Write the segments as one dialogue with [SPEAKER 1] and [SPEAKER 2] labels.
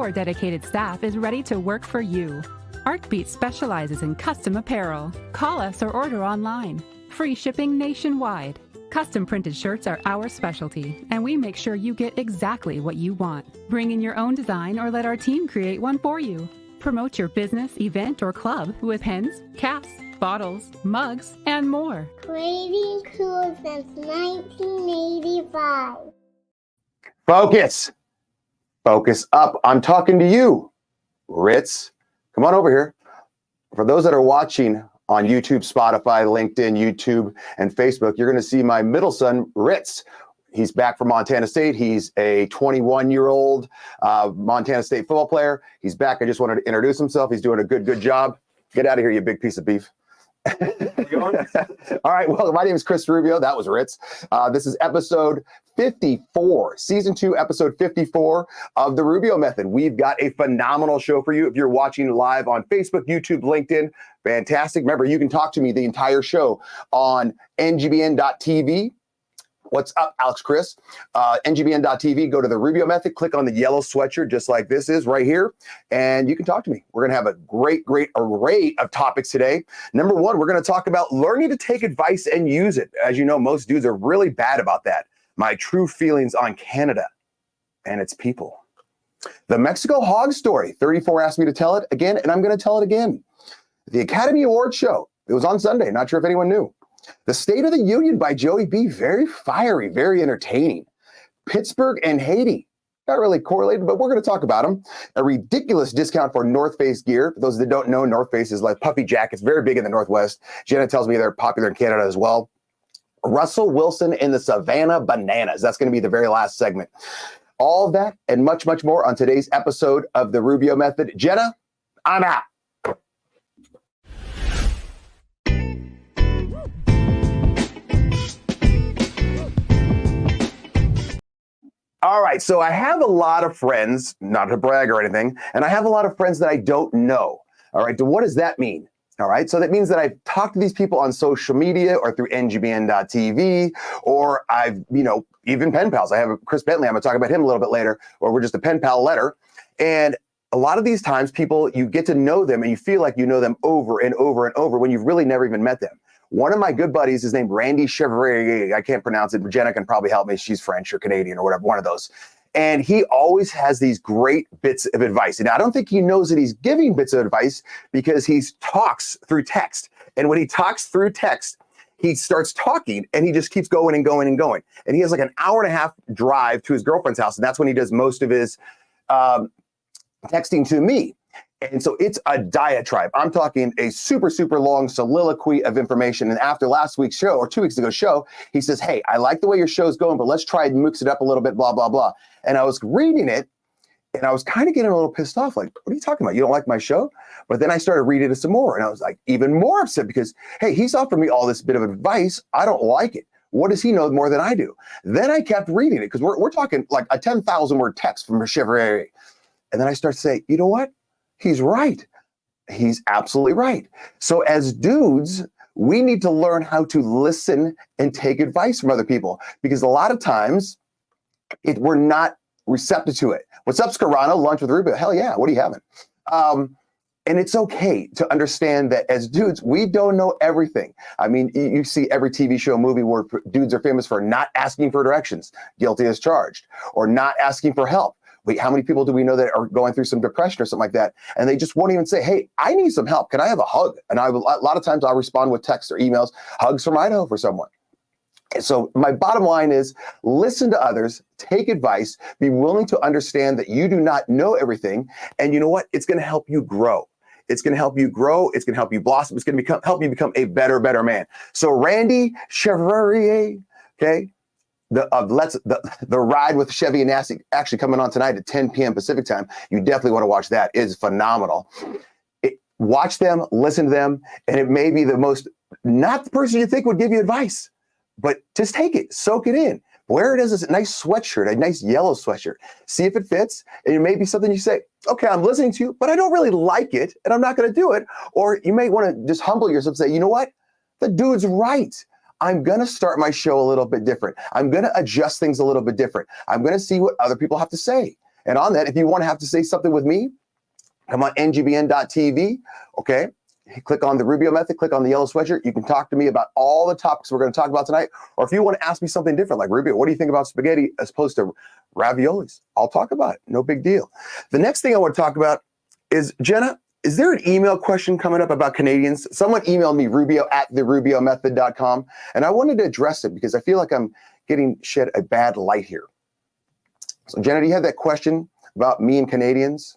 [SPEAKER 1] Our dedicated staff is ready to work for you. Artbeat specializes in custom apparel. Call us or order online. Free shipping nationwide. Custom printed shirts are our specialty, and we make sure you get exactly what you want. Bring in your own design or let our team create one for you. Promote your business, event, or club with pens, caps, bottles, mugs, and more.
[SPEAKER 2] Creating cool since 1985.
[SPEAKER 3] Focus. Focus up. I'm talking to you, Ritz. Come on over here. For those that are watching on YouTube, Spotify, LinkedIn, YouTube, and Facebook, you're going to see my middle son, Ritz. He's back from Montana State. He's a 21-year-old Montana State football player. He's back. I just wanted to introduce himself. He's doing a good job. Get out of here, you big piece of beef. All right. Well, my name is Chris Rubio. That was Ritz. This is episode 54, season 2, episode 54 of the Rubio Method. We've got a phenomenal show for you. If you're watching live on Facebook, YouTube, LinkedIn, fantastic. Remember, you can talk to me the entire show on ngbn.tv. What's up, Alex Chris? ngbn.tv, go to the Rubio Method, click on the yellow sweatshirt, just like this is right here, and you can talk to me. We're going to have a great array of topics today. Number one, we're going to talk about learning to take advice and use it. As you know, most dudes are really bad about that. My true feelings on Canada and its people. The Mexico hog story. 34 asked me to tell it again, and I'm going to tell it again. The Academy Awards show. It was on Sunday. Not sure if anyone knew. The State of the Union by Joey B. Very fiery, very entertaining. Pittsburgh and Haiti. Not really correlated, but we're going to talk about them. A ridiculous discount for North Face gear. For those that don't know, North Face is like puffy jackets, very big in the Northwest. Jenna tells me they're popular in Canada as well. Russell Wilson and the Savannah Bananas. That's going to be the very last segment. All of that and much more on today's episode of the Rubio Method. Jenna, I'm out. All right, so I have a lot of friends, not to brag or anything, and I have a lot of friends that I don't know. All right, so what does that mean? All right, so that means that I've talked to these people on social media or through ngbn.tv, or I've, even pen pals. I have Chris Bentley, I'm gonna talk about him a little bit later, or we're just a pen pal letter. And a lot of these times people, you get to know them and you feel like you know them over and over and over when you've really never even met them. One of my good buddies is named Randy Chevrier. I can't pronounce it, but Jenna can probably help me. She's French or Canadian or whatever, one of those. And he always has these great bits of advice. And I don't think he knows that he's giving bits of advice because he talks through text. And when he talks through text, he starts talking and he just keeps going and going and going. And he has like an hour and a half drive to his girlfriend's house. And that's when he does most of his texting to me. And so it's a diatribe. I'm talking a super long soliloquy of information. And after last week's show or 2 weeks ago show, he says, hey, I like the way your show's going, but let's try and mix it up a little bit, blah, blah, blah. And I was reading it and I was kind of getting a little pissed off. Like, what are you talking about? You don't like my show? But then I started reading it some more and I was like even more upset because, hey, he's offered me all this bit of advice. I don't like it. What does he know more than I do? Then I kept reading it because we're talking like a 10,000 word text from Chevrier. And then I start to say, you know what? He's right. He's absolutely right. So as dudes, we need to learn how to listen and take advice from other people because a lot of times we're not receptive to it. What's up, Scarano? Lunch with Rubio. Hell yeah. What are you having? And it's okay to understand that as dudes, we don't know everything. I mean, you see every TV show, movie where dudes are famous for not asking for directions, guilty as charged, or not asking for help. Wait, how many people do we know that are going through some depression or something like that? And they just won't even say, hey, I need some help. Can I have a hug? And a lot of times I'll respond with text or emails, hugs from Idaho for someone. And so my bottom line is listen to others, take advice, be willing to understand that you do not know everything. And you know what? It's going to help you grow. It's going to help you grow. It's going to help you blossom. It's going to help you become a better man. So Randy Chevrier, okay? The ride with Chevy and Nasty actually coming on tonight at 10 p.m. Pacific time. You definitely want to watch that. It is phenomenal. Watch them, listen to them, and it may be not the person you think would give you advice, but just take it, soak it in. Wear it as a nice sweatshirt, a nice yellow sweatshirt. See if it fits, and it may be something you say, okay, I'm listening to you, but I don't really like it, and I'm not going to do it. Or you may want to just humble yourself and say, you know what? The dude's right. I'm going to start my show a little bit different. I'm going to adjust things a little bit different. I'm going to see what other people have to say. And on that, if you want to have to say something with me, come on ngbn.tv, okay? Click on the Rubio method, click on the yellow sweatshirt. You can talk to me about all the topics we're going to talk about tonight. Or if you want to ask me something different, like Rubio, what do you think about spaghetti as opposed to raviolis? I'll talk about it. No big deal. The next thing I want to talk about is, Jenna, is there an email question coming up about Canadians? Someone emailed me, rubio@therubiomethod.com, and I wanted to address it because I feel like I'm getting shed a bad light here. So, Jenna, do you have that question about me and Canadians?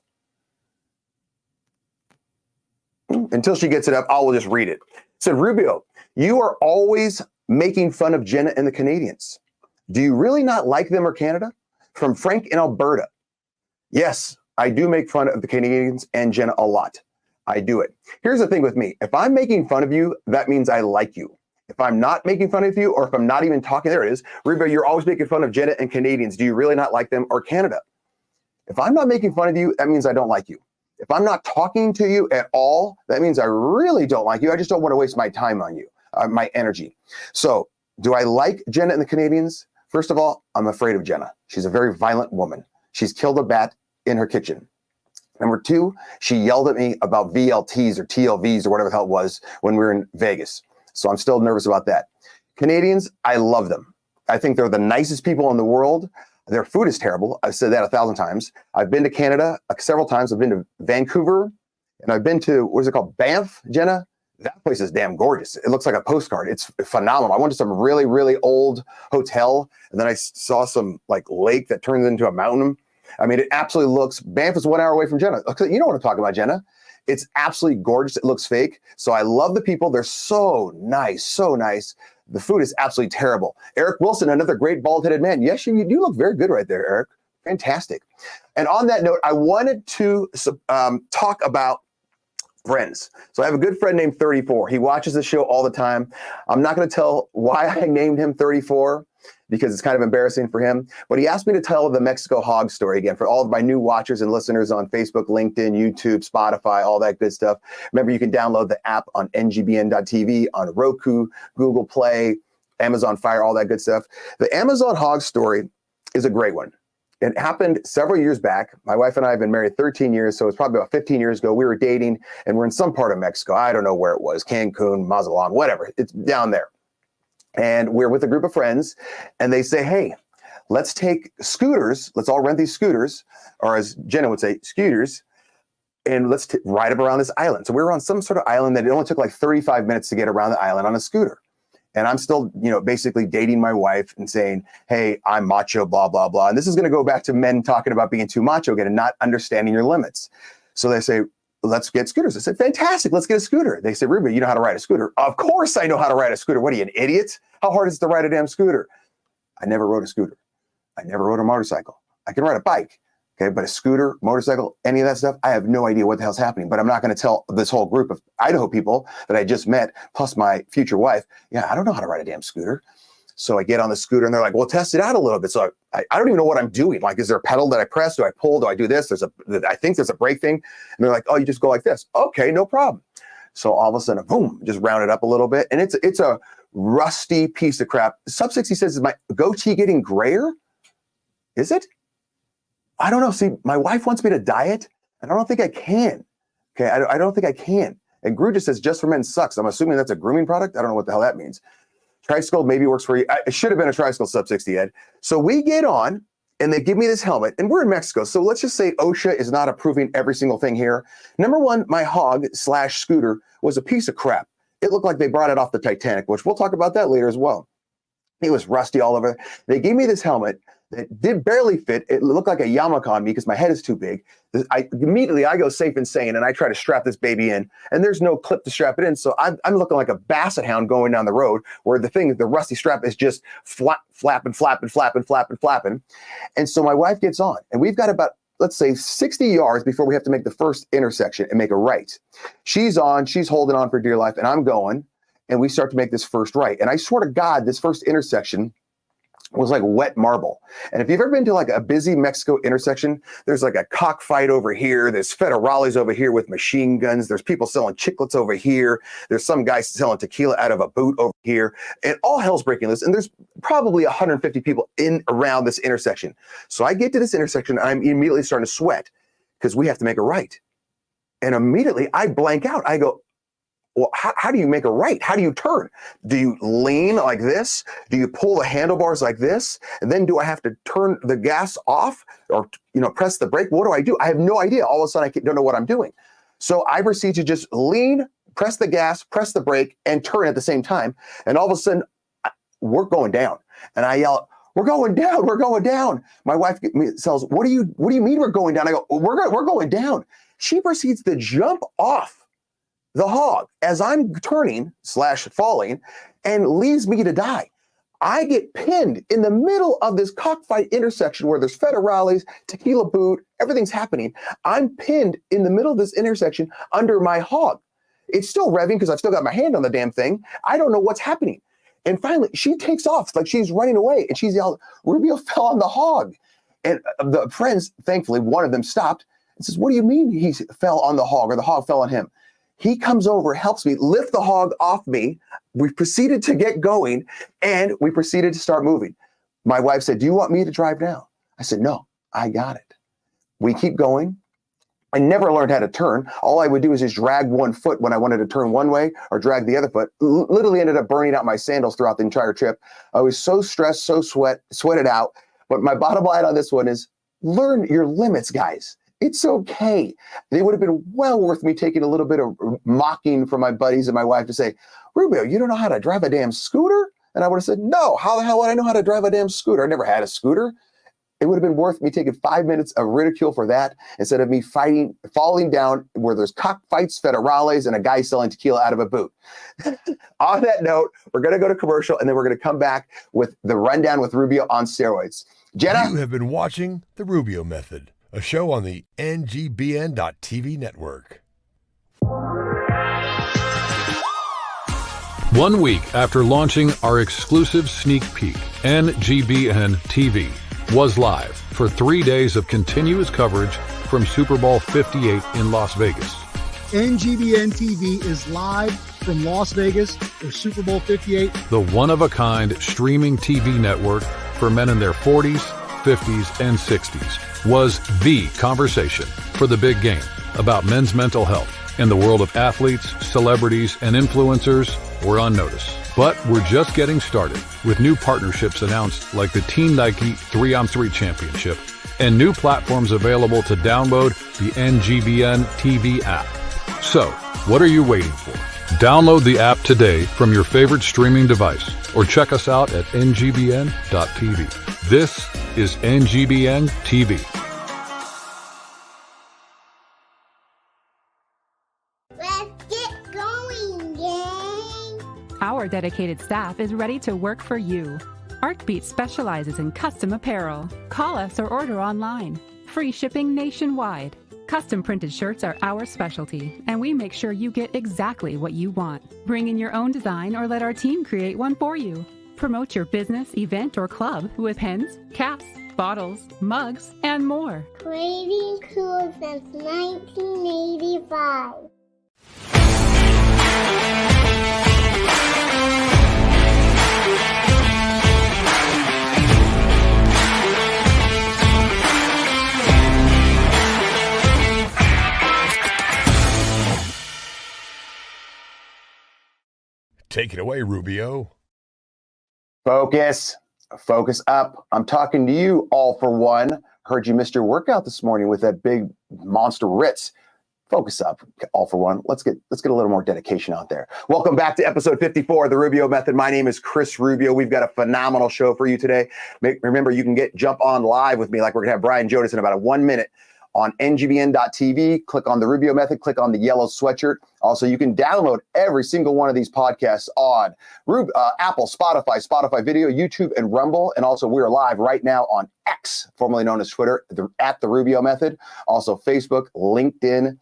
[SPEAKER 3] Until she gets it up, I will just read it. It said, Rubio, you are always making fun of Jenna and the Canadians. Do you really not like them or Canada? From Frank in Alberta. Yes, I do make fun of the Canadians and Jenna a lot. I do it. Here's the thing with me. If I'm making fun of you, that means I like you. If I'm not making fun of you, or if I'm not even talking, there it is. Rubio, you're always making fun of Jenna and Canadians. Do you really not like them or Canada? If I'm not making fun of you, that means I don't like you. If I'm not talking to you at all, that means I really don't like you. I just don't want to waste my time on you, my energy. So do I like Jenna and the Canadians? First of all, I'm afraid of Jenna. She's a very violent woman. She's killed a bat in her kitchen. Number two, she yelled at me about VLTs or TLVs or whatever the hell it was when we were in Vegas. So I'm still nervous about that. Canadians, I love them. I think they're the nicest people in the world. Their food is terrible. I've said that 1,000 times. I've been to Canada several times. I've been to Vancouver, and I've been to, what is it called, Banff, Jenna? That place is damn gorgeous. It looks like a postcard. It's phenomenal. I went to some really, really old hotel, and then I saw some like lake that turns into a mountain. I mean, it absolutely looks, Banff is 1 hour away from Jenna. You know what I'm talking about, Jenna. It's absolutely gorgeous. It looks fake. So I love the people. They're so nice, so nice. The food is absolutely terrible. Eric Wilson, another great bald-headed man. Yes, you do look very good right there, Eric. Fantastic. And on that note, I wanted to talk about friends. So I have a good friend named 34. He watches the show all the time. I'm not going to tell why I named him 34 because it's kind of embarrassing for him. But he asked me to tell the Mexico hog story again for all of my new watchers and listeners on Facebook, LinkedIn, YouTube, Spotify, all that good stuff. Remember, you can download the app on ngbn.tv, on Roku, Google Play, Amazon Fire, all that good stuff. The Amazon hog story is a great one. It happened several years back. My wife and I have been married 13 years, so it's probably about 15 years ago. We were dating, and we're in some part of Mexico. I don't know where it was, Cancun, Mazatlan, whatever. It's down there. And we're with a group of friends, and they say, hey, let's take scooters. Let's all rent these scooters, or as Jenna would say, scooters, and let's ride up around this island. So we were on some sort of island that it only took like 35 minutes to get around the island on a scooter. And I'm still, basically dating my wife and saying, hey, I'm macho, blah, blah, blah. And this is going to go back to men talking about being too macho again and not understanding your limits. So they say, let's get scooters. I said, fantastic, let's get a scooter. They said, Rubio, you know how to ride a scooter? Of course I know how to ride a scooter. What are you, an idiot? How hard is it to ride a damn scooter? I never rode a scooter. I never rode a motorcycle. I can ride a bike, okay? But a scooter, motorcycle, any of that stuff, I have no idea what the hell's happening. But I'm not going to tell this whole group of Idaho people that I just met, plus my future wife, yeah, I don't know how to ride a damn scooter. So I get on the scooter and they're like, well, test it out a little bit. So I don't even know what I'm doing. Like, is there a pedal that I press? Do I pull? Do I do this? I think there's a brake thing. And they're like, oh, you just go like this. Okay, no problem. So all of a sudden, boom, just round it up a little bit. And it's a rusty piece of crap. Sub 60 says, is my goatee getting grayer? Is it? I don't know. See, my wife wants me to dye it, and I don't think I can. Okay, I don't think I can. And Gru just says, just for men sucks. I'm assuming that's a grooming product. I don't know what the hell that means. Tricycle maybe works for you. It should have been a tricycle Sub 60, Ed. So we get on, and they give me this helmet, and we're in Mexico. So let's just say OSHA is not approving every single thing here. Number one, my hog/scooter was a piece of crap. It looked like they brought it off the Titanic, which we'll talk about that later as well. It was rusty all over. They gave me this helmet that did barely fit. It looked like a yarmulke on me because my head is too big. Immediately I go safe and sane, and I try to strap this baby in, and there's no clip to strap it in. So I'm looking like a basset hound going down the road where the rusty strap is just flapping. And so my wife gets on, and we've got about, let's say 60 yards before we have to make the first intersection and make a right. She's on, she's holding on for dear life, and I'm going, and we start to make this first right. And I swear to God, this first intersection, was like wet marble. And if you've ever been to like a busy Mexico intersection, there's like a cockfight over here. There's federales over here with machine guns. There's people selling chiclets over here. There's some guy selling tequila out of a boot over here. And all hell's breaking loose. And there's probably 150 people in around this intersection. So I get to this intersection and I'm immediately starting to sweat because we have to make a right. And immediately I blank out. I go, well, how do you make a right? How do you turn? Do you lean like this? Do you pull the handlebars like this? And then do I have to turn the gas off or, press the brake? What do I do? I have no idea. All of a sudden, I don't know what I'm doing. So I proceed to just lean, press the gas, press the brake, and turn at the same time. And all of a sudden, we're going down. And I yell, we're going down. We're going down. My wife says, what do you mean we're going down? I go, we're going down. She proceeds to jump off the hog as I'm turning / falling and leaves me to die. I get pinned in the middle of this cockfight intersection where there's federales, tequila boot, everything's happening. I'm pinned in the middle of this intersection under my hog. It's still revving because I've still got my hand on the damn thing. I don't know what's happening. And finally, she takes off like she's running away and she's yelling, Rubio fell on the hog. And the friends, thankfully, one of them stopped and says, what do you mean he fell on the hog or the hog fell on him? He comes over, helps me lift the hog off me. We proceeded to get going and we proceeded to start moving. My wife said, do you want me to drive now? I said, no, I got it. We keep going. I never learned how to turn. All I would do is just drag one foot when I wanted to turn one way or drag the other foot. Literally ended up burning out my sandals throughout the entire trip. I was so stressed, so sweated out. But my bottom line on this one is learn your limits, guys. It's okay. They would have been well worth me taking a little bit of mocking from my buddies and my wife to say, Rubio, you don't know how to drive a damn scooter? And I would have said, no, how the hell would I know how to drive a damn scooter? I never had a scooter. It would have been worth me taking 5 minutes of ridicule for that instead of me falling down where there's cockfights, federales, and a guy selling tequila out of a boot. On that note, we're going to go to commercial and then we're going to come back with the rundown with Rubio on steroids. Jenna?
[SPEAKER 4] You have been watching The Rubio Method, a show on the NGBN.TV network.
[SPEAKER 5] 1 week after launching our exclusive sneak peek, NGBN TV was live for 3 days of continuous coverage from Super Bowl 58 in Las Vegas.
[SPEAKER 6] NGBN TV is live from Las Vegas for Super Bowl 58.
[SPEAKER 5] The one-of-a-kind streaming TV network for men in their 40s, 50s, and 60s was the conversation for the big game about men's mental health. And the world of athletes, celebrities, and influencers were on notice. But we're just getting started with new partnerships announced like the Team Nike 3-on-3 Championship and new platforms available to download the NGBN TV app. So, what are you waiting for? Download the app today from your favorite streaming device or check us out at ngbn.tv. This is NGBN TV.
[SPEAKER 2] Let's get going, gang.
[SPEAKER 1] Our dedicated staff is ready to work for you. ArtBeat specializes in custom apparel. Call us or order online. Free shipping nationwide. Custom printed shirts are our specialty, and we make sure you get exactly what you want. Bring in your own design or let our team create one for you. Promote your business, event, or club with pens, caps, bottles, mugs, and more.
[SPEAKER 2] Creating cool since 1985.
[SPEAKER 4] Take it away, Rubio.
[SPEAKER 3] Focus up. I'm talking to you, all for one. Heard you missed your workout this morning with that big monster Ritz. Focus up, all for one. Let's get a little more dedication out there. Welcome back to episode 54 of the Rubio Method. My name is Chris Rubio. We've got a phenomenal show for you today. Remember, you can jump on live with me like we're gonna have Brian Jonas in about 1 minute on ngbn.tv. Click on the Rubio Method, click on the yellow sweatshirt. Also, you can download every single one of these podcasts on Apple, Spotify Video, YouTube, and Rumble. And also, we are live right now on X, formerly known as Twitter, at the Rubio Method. Also, Facebook, LinkedIn,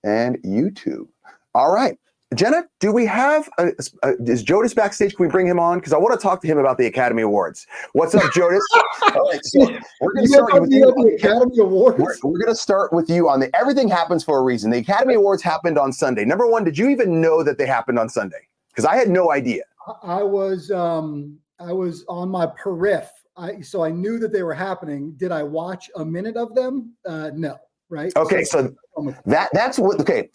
[SPEAKER 3] and YouTube. All right. Jenna, do we have is Jonas backstage? Can we bring him on? Because I want to talk to him about the Academy Awards. What's up, Jonas? All right, so we're going to start with you.
[SPEAKER 6] The Academy Awards.
[SPEAKER 3] We're going to start with you on everything happens for a reason. The Academy Awards happened on Sunday. Number one, did you even know that they happened on Sunday? Because I had no idea.
[SPEAKER 6] I was on my periph. So I knew that they were happening. Did I watch a minute of them? No. Right.
[SPEAKER 3] Okay. So that's what. Okay.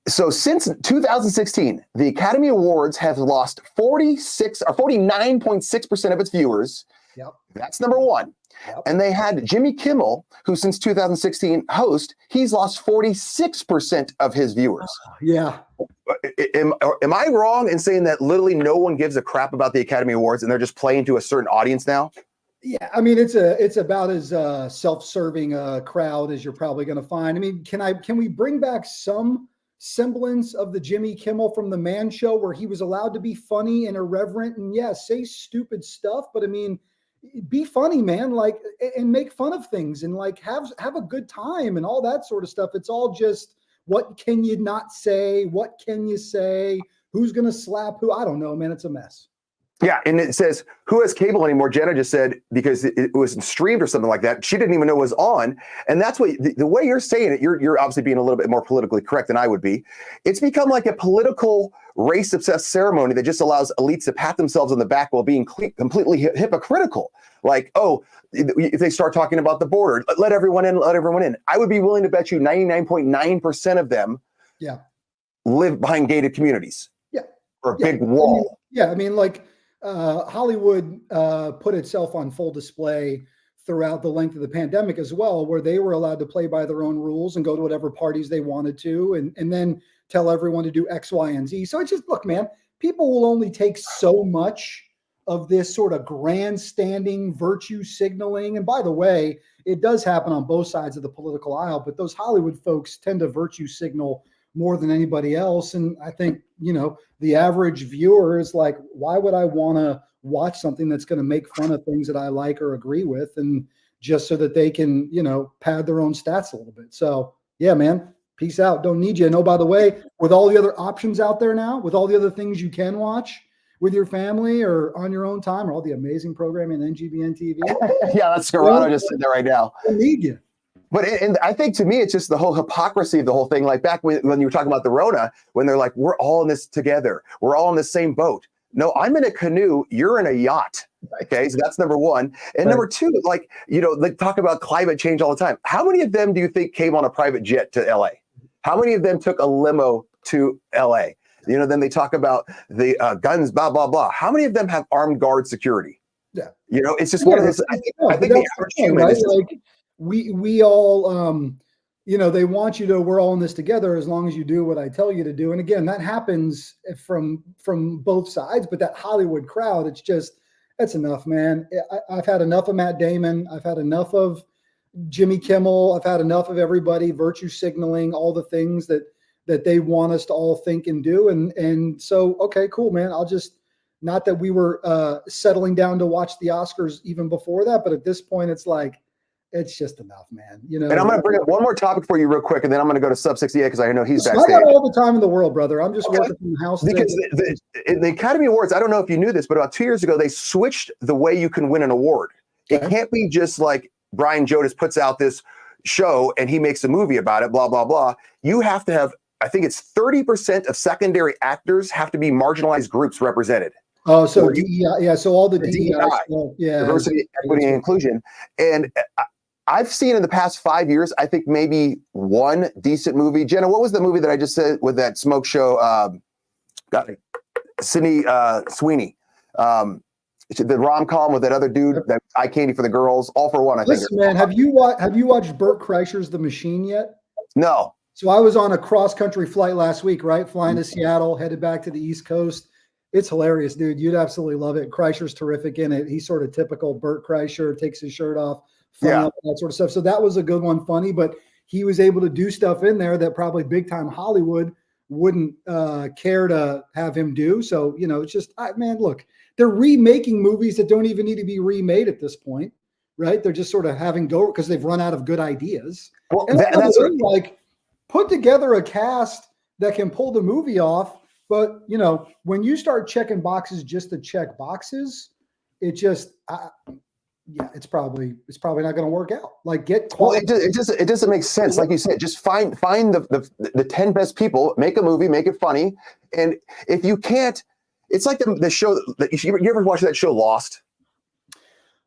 [SPEAKER 3] So since 2016, the Academy Awards have lost 49.6% of its viewers.
[SPEAKER 6] Yep.
[SPEAKER 3] That's number one.
[SPEAKER 6] Yep.
[SPEAKER 3] And they had Jimmy Kimmel, who since 2016 host, he's lost 46% of his viewers.
[SPEAKER 6] Yeah.
[SPEAKER 3] Am I wrong in saying that literally no one gives a crap about the Academy Awards and they're just playing to a certain audience now?
[SPEAKER 6] Yeah, I mean it's about as self-serving crowd as you're probably going to find. I mean, can we bring back some semblance of the Jimmy Kimmel from the Man Show where he was allowed to be funny and irreverent and say stupid stuff, but I mean, be funny, man, like, and make fun of things and like have a good time and all that sort of stuff. It's all just, what can you not say? What can you say? Who's going to slap who? I don't know, man. It's a mess.
[SPEAKER 3] Yeah, and it says, who has cable anymore? Jenna just said, because it was streamed or something like that. She didn't even know it was on. And that's what, the way you're saying it, you're obviously being a little bit more politically correct than I would be. It's become like a political race-obsessed ceremony that just allows elites to pat themselves on the back while being completely hypocritical. Like, oh, if they start talking about the border, let everyone in, let everyone in. I would be willing to bet you 99.9% of them live behind gated communities.
[SPEAKER 6] Yeah.
[SPEAKER 3] Or a big wall.
[SPEAKER 6] I mean, like, Hollywood put itself on full display throughout the length of the pandemic as well, where they were allowed to play by their own rules and go to whatever parties they wanted to, and then tell everyone to do X, Y, and Z. So it's just, look, man, people will only take so much of this sort of grandstanding virtue signaling. And by the way, it does happen on both sides of the political aisle, but those Hollywood folks tend to virtue signal more than anybody else. And I think, the average viewer is like, why would I want to watch something that's going to make fun of things that I like or agree with, and just so that they can, pad their own stats a little bit. So yeah, man, peace out. Don't need you. And oh, by the way, with all the other options out there now, with all the other things you can watch with your family or on your own time, or all the amazing programming on NGBN TV.
[SPEAKER 3] Yeah, that's Serrano just sitting there right now.
[SPEAKER 6] Don't need you.
[SPEAKER 3] But and I think to me, it's just the whole hypocrisy of the whole thing. Like back when you were talking about the Rona, when they're like, we're all in this together. We're all in the same boat. No, I'm in a canoe. You're in a yacht. Okay, so that's number one. And number two, like, they talk about climate change all the time. How many of them do you think came on a private jet to LA? How many of them took a limo to LA? Then they talk about the guns, blah, blah, blah. How many of them have armed guard security?
[SPEAKER 6] Yeah.
[SPEAKER 3] It's just one of those. I think the average human
[SPEAKER 6] right?
[SPEAKER 3] is just,
[SPEAKER 6] like, we all, they want you to, we're all in this together as long as you do what I tell you to do. And again, that happens from both sides, but that Hollywood crowd, that's enough, man. I've had enough of Matt Damon. I've had enough of Jimmy Kimmel. I've had enough of everybody virtue signaling all the things that they want us to all think and do. And so, okay, cool, man. Not that we were settling down to watch the Oscars even before that, but at this point it's like, it's just enough, man.
[SPEAKER 3] And I'm going to bring up one more topic for you real quick, and then I'm going to go to Sub 68 because I know he's backstage.
[SPEAKER 6] I got all the time in the world, brother. I'm just working from the house.
[SPEAKER 3] Because the Academy Awards, I don't know if you knew this, but about 2 years ago, they switched the way you can win an award. Okay. It can't be just like Brian Jodas puts out this show and he makes a movie about it, blah, blah, blah. You have to have, I think it's 30% of secondary actors have to be marginalized groups represented.
[SPEAKER 6] Oh, so DEI, so all the DEI,
[SPEAKER 3] diversity, equity, and inclusion. And I've seen in the past 5 years, I think maybe one decent movie. Jenna, what was the movie that I just said with that smoke show? Sydney Sweeney. The rom-com with that other dude, that eye candy for the girls, All for One. I think.
[SPEAKER 6] Listen, man, have you watched Burt Kreischer's The Machine yet?
[SPEAKER 3] No.
[SPEAKER 6] So I was on a cross-country flight last week, right? Flying to Seattle, headed back to the East Coast. It's hilarious, dude. You'd absolutely love it. Kreischer's terrific in it. He's sort of typical Burt Kreischer, takes his shirt off, that sort of stuff. So that was a good one, funny, but he was able to do stuff in there that probably big-time Hollywood wouldn't care to have him do. So, it's just, man, look, they're remaking movies that don't even need to be remade at this point, right? They're just sort of having go because they've run out of good ideas.
[SPEAKER 3] Well,
[SPEAKER 6] and that's like, put together a cast that can pull the movie off But when you start checking boxes just to check boxes, it just, it's probably not going to work out. Like get quality.
[SPEAKER 3] Well, it doesn't make sense. Like you said, just find the 10 best people, make a movie, make it funny. And if you can't, it's like the show that you ever watch that show Lost?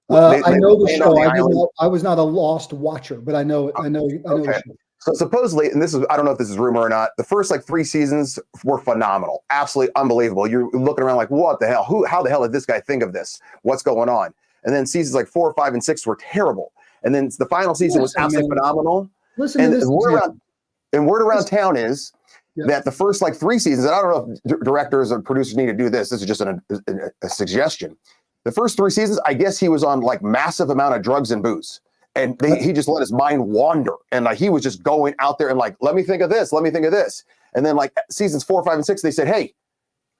[SPEAKER 6] I know the show. I was not a Lost watcher, but I know
[SPEAKER 3] Okay.
[SPEAKER 6] the show.
[SPEAKER 3] So supposedly, and I don't know if this is rumor or not, the first 3 seasons were phenomenal, absolutely unbelievable. You're looking around like, what the hell? How the hell did this guy think of this? What's going on? And then seasons 4, 5, and 6 were terrible. And then the final season was absolutely phenomenal.
[SPEAKER 6] Listen
[SPEAKER 3] and
[SPEAKER 6] to this.
[SPEAKER 3] Word around town is that the first 3 seasons, and I don't know if directors or producers need to do this. This is just a suggestion. The first 3 seasons, I guess he was on massive amount of drugs and booze. And he just let his mind wander. And he was just going out there and let me think of this. Let me think of this. And then seasons 4, 5, and 6, they said, hey,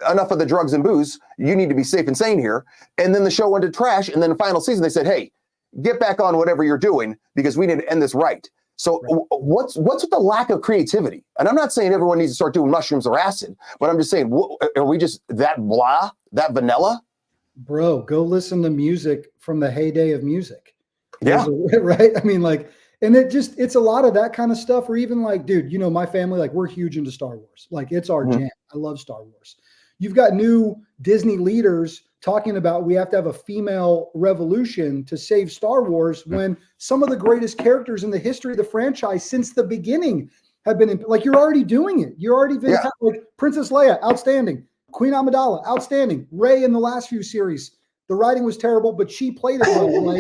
[SPEAKER 3] enough of the drugs and booze. You need to be safe and sane here. And then the show went to trash. And then the final season, they said, hey, get back on whatever you're doing because we need to end this right. So what's with the lack of creativity? And I'm not saying everyone needs to start doing mushrooms or acid, but I'm just saying, are we just that blah, that vanilla?
[SPEAKER 6] Bro, go listen to music from the heyday of music.
[SPEAKER 3] Yeah.
[SPEAKER 6] Right. I mean, and it's a lot of that kind of stuff. Or even dude, my family, we're huge into Star Wars. It's our jam. I love Star Wars. You've got new Disney leaders talking about we have to have a female revolution to save Star Wars when some of the greatest characters in the history of the franchise since the beginning have been you're already doing it. You're already been Princess Leia, outstanding. Queen Amidala, outstanding. Rey in the last few series, the writing was terrible, but she played it well.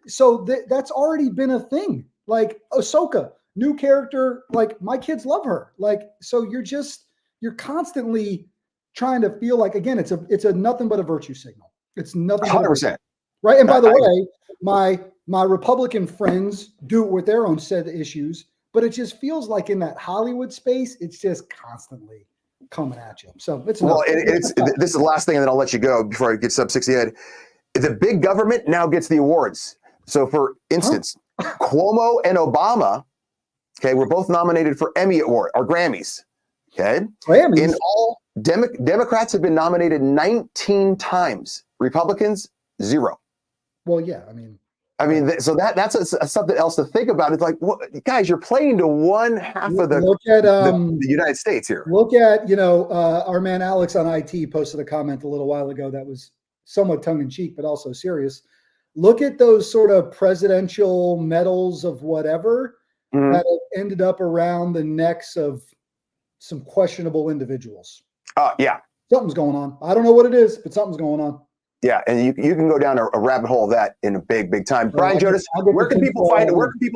[SPEAKER 6] So that's already been a thing. Ahsoka, new character. My kids love her. So you're constantly trying to feel again, it's a nothing but a virtue signal. It's nothing.
[SPEAKER 3] 100%.
[SPEAKER 6] Right. And by the way, my Republican friends do it with their own set of issues, but it just feels like in that Hollywood space, it's just constantly coming at you. So this is
[SPEAKER 3] the last thing, and then I'll let you go before I get sub 60 ed. The big government now gets the awards. So for instance, Cuomo and Obama, were both nominated for Emmy Award or Grammys. Okay.
[SPEAKER 6] Grammys.
[SPEAKER 3] In all, Democrats have been nominated 19 times. Republicans, 0.
[SPEAKER 6] Well, yeah.
[SPEAKER 3] So that's something else to think about. It's guys, you're playing to one half of the United States here.
[SPEAKER 6] Look at, our man Alex on IT posted a comment a little while ago that was somewhat tongue in cheek, but also serious. Look at those sort of presidential medals of whatever that have ended up around the necks of some questionable individuals.
[SPEAKER 3] Yeah.
[SPEAKER 6] Something's going on. I don't know what it is, but something's going on.
[SPEAKER 3] Yeah, and you can go down a rabbit hole of that in a big time. Brian Jodas, where can people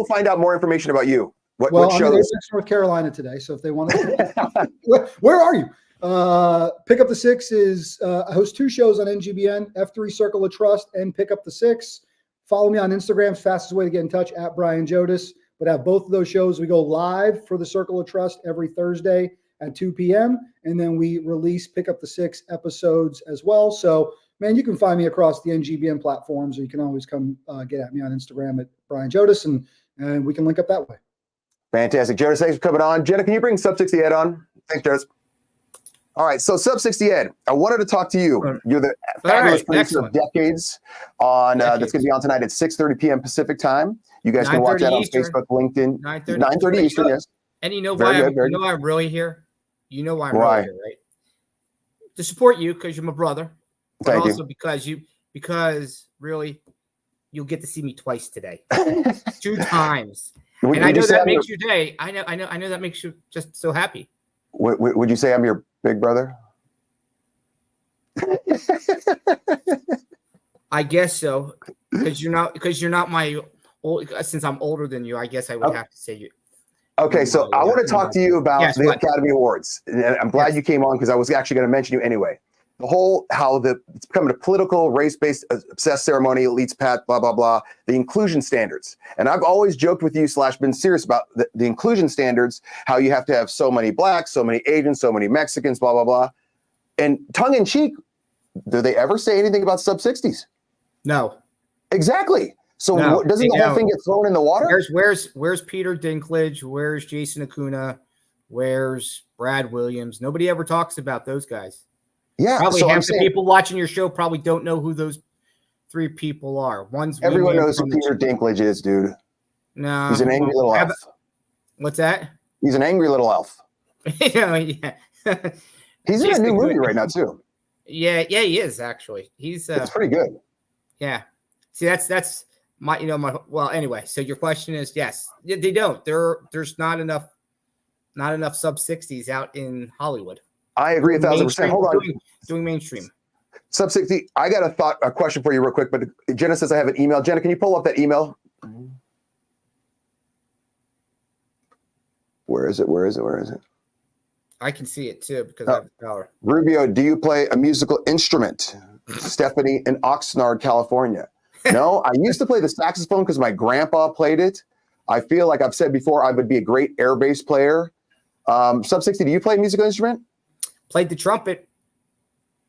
[SPEAKER 3] find out more information about you? What shows?
[SPEAKER 6] I'm in North Carolina today, so if they want to, where are you? Pick Up the Six is I host 2 shows on NGBN, F3 Circle of Trust and Pick Up the Six. Follow me on Instagram. Fastest way to get in touch at Brian Jodas. But have both of those shows. We go live for the Circle of Trust every Thursday at 2 p.m. And then we release Pick Up the Six episodes as well. So, man, you can find me across the NGBN platforms, or you can always come get at me on Instagram at Brian Jodas, and we can link up that way.
[SPEAKER 3] Fantastic. Jodas, thanks for coming on. Jenna, can you bring Sub 60 Ed on? Thanks, Jodas. All right, so Sub 60 Ed, I wanted to talk to you. You're the fabulous producer of Decades on that's going to be on tonight at 6:30 p.m. Pacific time. You guys can watch that on
[SPEAKER 7] Eastern.
[SPEAKER 3] Facebook, LinkedIn. 9:30 Eastern, yes.
[SPEAKER 7] And you know why I'm really here? You know why I'm really here, right? To support you because you're my brother. But
[SPEAKER 3] Thank
[SPEAKER 7] also
[SPEAKER 3] you.
[SPEAKER 7] because really you'll get to see me twice today. 2 times.
[SPEAKER 3] Would
[SPEAKER 7] I know
[SPEAKER 3] you say
[SPEAKER 7] that makes your day. I know that makes you just so happy.
[SPEAKER 3] Would you say I'm your big brother?
[SPEAKER 7] I guess so. Because you're not my old, since I'm older than you, I guess I would have to say you.
[SPEAKER 3] Okay, so I want to talk to you about the Academy Awards. And I'm glad you came on because I was actually going to mention you anyway. The whole, it's becoming a political, race-based, obsessed ceremony, elites, pat, blah, blah, blah, the inclusion standards. And I've always joked with you / been serious about the inclusion standards, how you have to have so many blacks, so many Asians, so many Mexicans, blah, blah, blah. And tongue in cheek, do they ever say anything about sub-60s?
[SPEAKER 7] No.
[SPEAKER 3] Exactly. So doesn't the whole thing get thrown in the water?
[SPEAKER 7] Where's Peter Dinklage? Where's Jason Acuna? Where's Brad Williams? Nobody ever talks about those guys.
[SPEAKER 3] Yeah.
[SPEAKER 7] Probably
[SPEAKER 3] so
[SPEAKER 7] half the people watching your show probably don't know who those 3 people are.
[SPEAKER 3] Everyone knows who Peter Dinklage is, dude.
[SPEAKER 7] No.
[SPEAKER 3] He's an angry little elf.
[SPEAKER 7] What's that?
[SPEAKER 3] He's an angry little elf.
[SPEAKER 7] Yeah.
[SPEAKER 3] He's in a new movie right now, too.
[SPEAKER 7] Yeah, he is, actually. It's
[SPEAKER 3] pretty good.
[SPEAKER 7] Yeah. See, that's my, well, anyway, so your question is, yes, they don't. There's not enough sub-60s out in Hollywood.
[SPEAKER 3] I agree 1,000%. Hold on.
[SPEAKER 7] Doing mainstream.
[SPEAKER 3] Sub-60, I got a question for you real quick, but Jenna says I have an email. Jenna, can you pull up that email? Where is it?
[SPEAKER 7] I can see it too because I have the power.
[SPEAKER 3] Rubio, do you play a musical instrument? Stephanie in Oxnard, California. No, I used to play the saxophone because my grandpa played it. I feel like I've said before I would be a great air bass player. Sub-60, do you play a musical instrument?
[SPEAKER 7] Played the trumpet.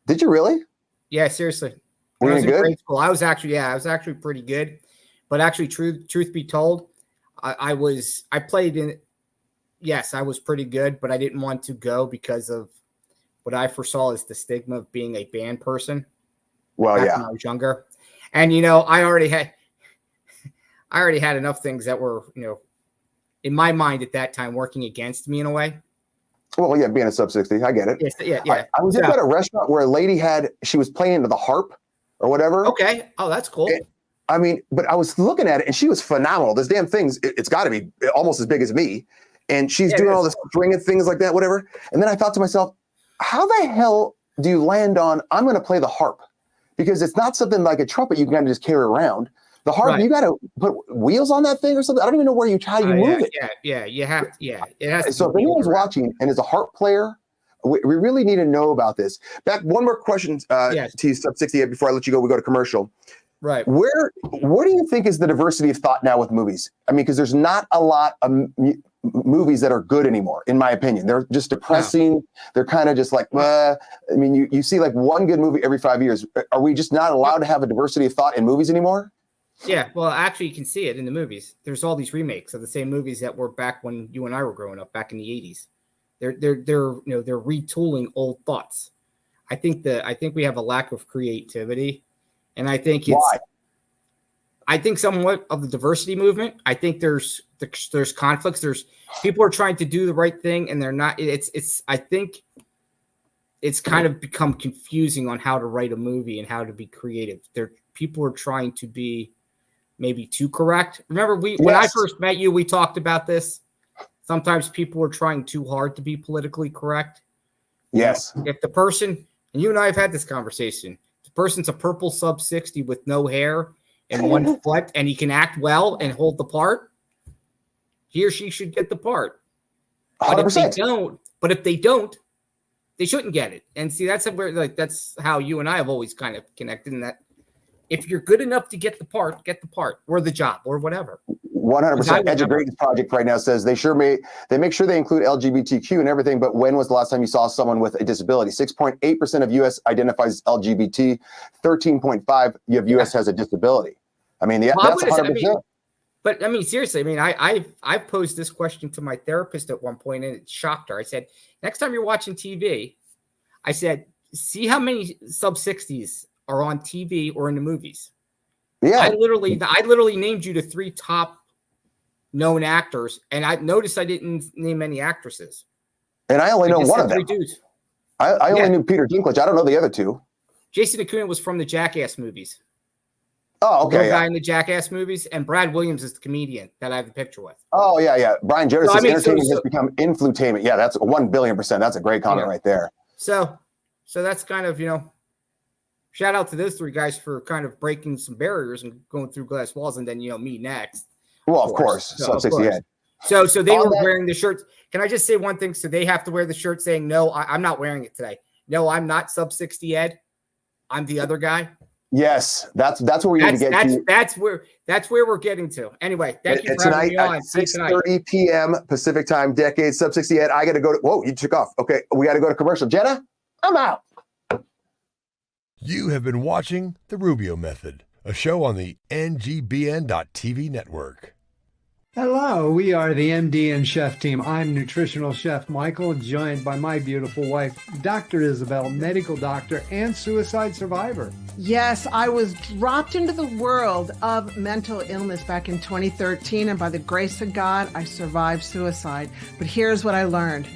[SPEAKER 3] Did you really?
[SPEAKER 7] Yeah, seriously.
[SPEAKER 3] Were you good?
[SPEAKER 7] Grade school, I was actually pretty good. But actually, truth be told, I played in. Yes, I was pretty good, but I didn't want to go because of what I foresaw as the stigma of being a band person.
[SPEAKER 3] Well, yeah.
[SPEAKER 7] When I was younger, and I already had enough things that were, in my mind at that time, working against me in a way.
[SPEAKER 3] Well, yeah, being a sub-60, I get it.
[SPEAKER 7] Yes, yeah.
[SPEAKER 3] I was at a restaurant where a lady she was playing the harp or whatever.
[SPEAKER 7] Okay. Oh, that's cool.
[SPEAKER 3] But I was looking at it and she was phenomenal. This damn thing's, it's got to be almost as big as me. And she's doing all this stringing things like that, whatever. And then I thought to myself, how the hell do you land on, I'm going to play the harp? Because it's not something like a trumpet you can kind of just carry around. The harp, you got to put wheels on that thing or something. I don't even know how you move it.
[SPEAKER 7] Yeah, you have to. Yeah, it has to.
[SPEAKER 3] So if anyone's watching and is a harp player, we really need to know about this. Back, one more question to you, Sub-60, before I let you go. We go to commercial.
[SPEAKER 7] Right.
[SPEAKER 3] What do you think is the diversity of thought now with movies? I mean, because there's not a lot of movies that are good anymore, in my opinion. They're just depressing. No. They're kind of just like, I mean, you see like one good movie every 5 years. Are we just not allowed to have a diversity of thought in movies anymore?
[SPEAKER 7] Yeah, well, actually, you can see it in the movies. There's all these remakes of the same movies that were back when you and I were growing up, back in the 80s. They're retooling old thoughts. I think we have a lack of creativity, and I think
[SPEAKER 3] why?
[SPEAKER 7] I think somewhat of the diversity movement. I think there's conflicts. There's people are trying to do the right thing, and they're not. I think it's kind of become confusing on how to write a movie and how to be creative. People are trying to be maybe too correct. Remember, when I first met you, we talked about this. Sometimes people are trying too hard to be politically correct.
[SPEAKER 3] Yes.
[SPEAKER 7] If the person, and you and I have had this conversation, the person's a purple sub-60 with no hair and one foot, and he can act well and hold the part, he or she should get the part. But
[SPEAKER 3] 100%.
[SPEAKER 7] if they don't, they shouldn't get it. And see, that's that's how you and I have always kind of connected in that. If you're good enough to get the part, or the job, or whatever.
[SPEAKER 3] 100%. Edge of Greatness Project right now says they make sure they include LGBTQ and everything, but when was the last time you saw someone with a disability? 6.8% of U.S. identifies LGBT, 13.5% of U.S. has a disability. I mean, that's 100%.
[SPEAKER 7] But I mean, seriously, I posed this question to my therapist at one point, and it shocked her. I said, next time you're watching TV, I said, see how many sub-60s are on TV or in the movies. Yeah, I literally named you the 3 top known actors, and I noticed I didn't name any actresses.
[SPEAKER 3] And I only know one of them.
[SPEAKER 7] 3 dudes.
[SPEAKER 3] I only knew Peter Dinklage. I don't know the other 2.
[SPEAKER 7] Jason Acuna was from the Jackass movies.
[SPEAKER 3] Oh, okay.
[SPEAKER 7] The guy in the Jackass movies, and Brad Williams is the comedian that I have the picture with.
[SPEAKER 3] Oh, yeah. Brian Jonas says entertainment has become influtainment. Yeah, that's 1,000,000,000%. That's a great comment right there.
[SPEAKER 7] So that's kind of, shout out to those 3 guys for kind of breaking some barriers and going through glass walls, and then me next.
[SPEAKER 3] Well, of course. Sub-60.
[SPEAKER 7] So they were wearing the shirts. Can I just say one thing? So they have to wear the shirt saying, "No, I'm not wearing it today. No, I'm not sub-60 Ed. I'm the other guy."
[SPEAKER 3] Yes, that's where we need to get to.
[SPEAKER 7] That's where we're getting to. Anyway, thank you for having me on.
[SPEAKER 3] At 6:30 p.m. Pacific time, Decade Sub-60 Ed. I got to go to. Whoa, you took off. Okay, we got to go to commercial. Jenna, I'm out.
[SPEAKER 4] You have been watching The Rubio Method, a show on the NGBN.TV network.
[SPEAKER 8] Hello, we are the MD and Chef team. I'm nutritional chef Michael, joined by my beautiful wife, Dr. Isabel, medical doctor and suicide survivor.
[SPEAKER 9] Yes, I was dropped into the world of mental illness back in 2013, and by the grace of God, I survived suicide. But here's what I learned.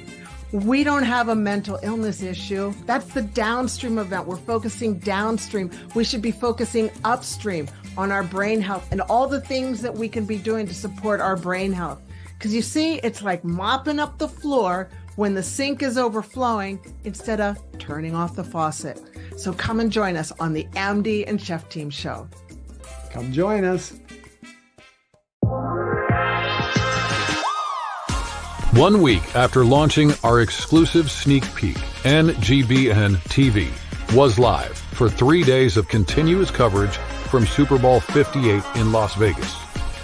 [SPEAKER 9] We don't have a mental illness issue. That's the downstream event. We're focusing downstream. We should be focusing upstream on our brain health and all the things that we can be doing to support our brain health. Because you see, it's like mopping up the floor when the sink is overflowing instead of turning off the faucet. So come and join us on the MD and Chef Team show.
[SPEAKER 8] Come join us.
[SPEAKER 5] 1 week after launching our exclusive sneak peek, NGBN TV was live for 3 days of continuous coverage from Super Bowl 58 in Las Vegas.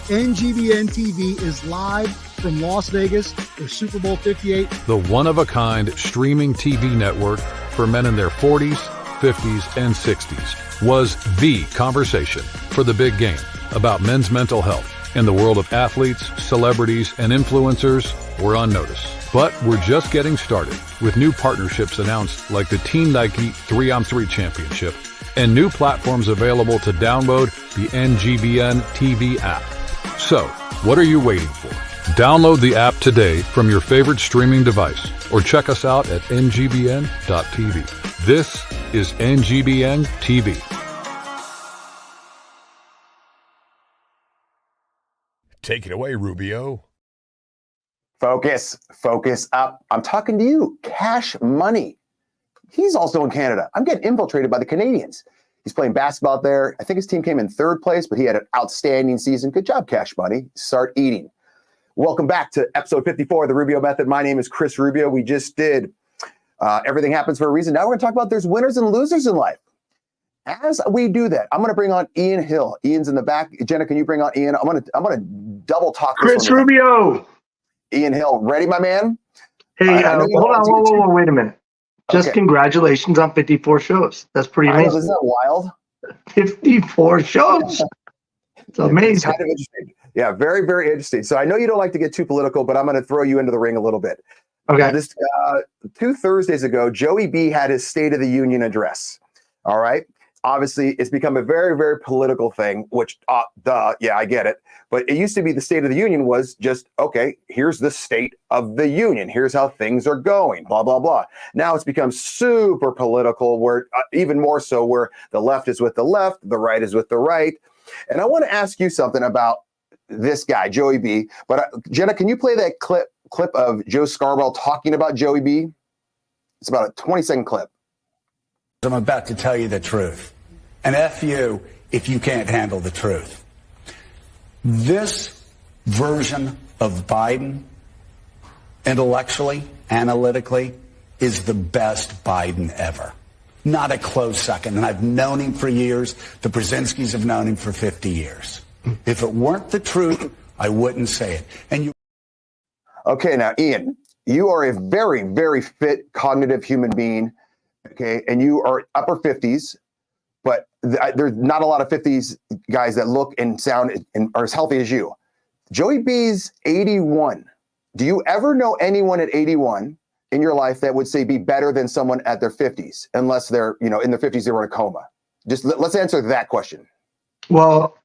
[SPEAKER 10] NGBN TV is live from Las Vegas for Super Bowl 58.
[SPEAKER 5] The one-of-a-kind streaming TV network for men in their 40s, 50s, and 60s was the conversation for the big game about men's mental health in the world of athletes, celebrities, and influencers were on notice. But we're just getting started with new partnerships announced like the Team Nike 3-on-3 Championship and new platforms available to download the NGBN TV app. So, what are you waiting for? Download the app today from your favorite streaming device or check us out at ngbn.tv. This is NGBN TV.
[SPEAKER 4] Take it away, Rubio.
[SPEAKER 3] Focus up. I'm talking to you. Cash Money. He's also in Canada. I'm getting infiltrated by the Canadians. He's playing basketball out there. I think his team came in third place, but he had an outstanding season. Good job, Cash Money. Start eating. Welcome back to episode 54 of the Rubio Method. My name is Chris Rubio. We just did Everything Happens for a Reason. Now we're going to talk about there's winners and losers in life. As we do that, I'm going to bring on Ian Hill. Ian's in the back. Jenna, can you bring on Ian? I'm going to double talk.
[SPEAKER 11] Chris Rubio.
[SPEAKER 3] Ian Hill, ready, my man?
[SPEAKER 11] Hey, hold on, whoa, wait a minute. Just congratulations on 54 shows. That's pretty amazing.
[SPEAKER 3] Isn't that wild?
[SPEAKER 11] 54 shows. It's amazing.
[SPEAKER 3] It's kind of interesting. Yeah, very, very interesting. So I know you don't like to get too political, but I'm going to throw you into the ring a little bit.
[SPEAKER 11] Okay.
[SPEAKER 3] This 2 Thursdays ago, Joey B had his State of the Union address. All right. Obviously, it's become a very, very political thing, which, yeah, I get it. But it used to be the State of the Union was just, okay, here's the state of the union. Here's how things are going, blah, blah, blah. Now it's become super political, where even more so where the left is with the left, the right is with the right. And I want to ask you something about this guy, Joey B. But Jenna, can you play that clip of Joe Scarborough talking about Joey B? It's about a 20-second clip.
[SPEAKER 12] I'm about to tell you the truth. And F you if you can't handle the truth. This version of Biden, intellectually, analytically, is the best Biden ever. Not a close second. And I've known him for years. The Brzezinskis have known him for 50 years. If it weren't the truth, I wouldn't say it. And you.
[SPEAKER 3] Okay, now, Ian, you are a very, very fit, cognitive human being. Okay, and you are upper 50s, but there's not a lot of 50s guys that look and sound and are as healthy as you. Joey B's 81. Do you ever know anyone at 81 in your life that would say be better than someone at their 50s, unless they're, in their 50s, they were in a coma? Just let's answer that question.
[SPEAKER 11] Well,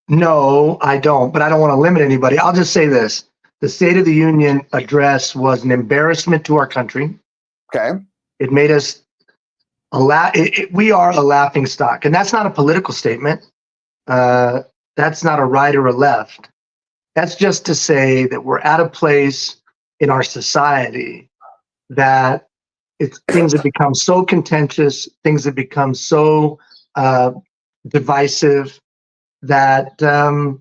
[SPEAKER 11] no, I don't, but I don't want to limit anybody. I'll just say this. The State of the Union address was an embarrassment to our country.
[SPEAKER 3] Okay.
[SPEAKER 11] It made us we are a laughing stock, and that's not a political statement. That's not a right or a left. That's just to say that we're at a place in our society that things have become so contentious, things have become so divisive that a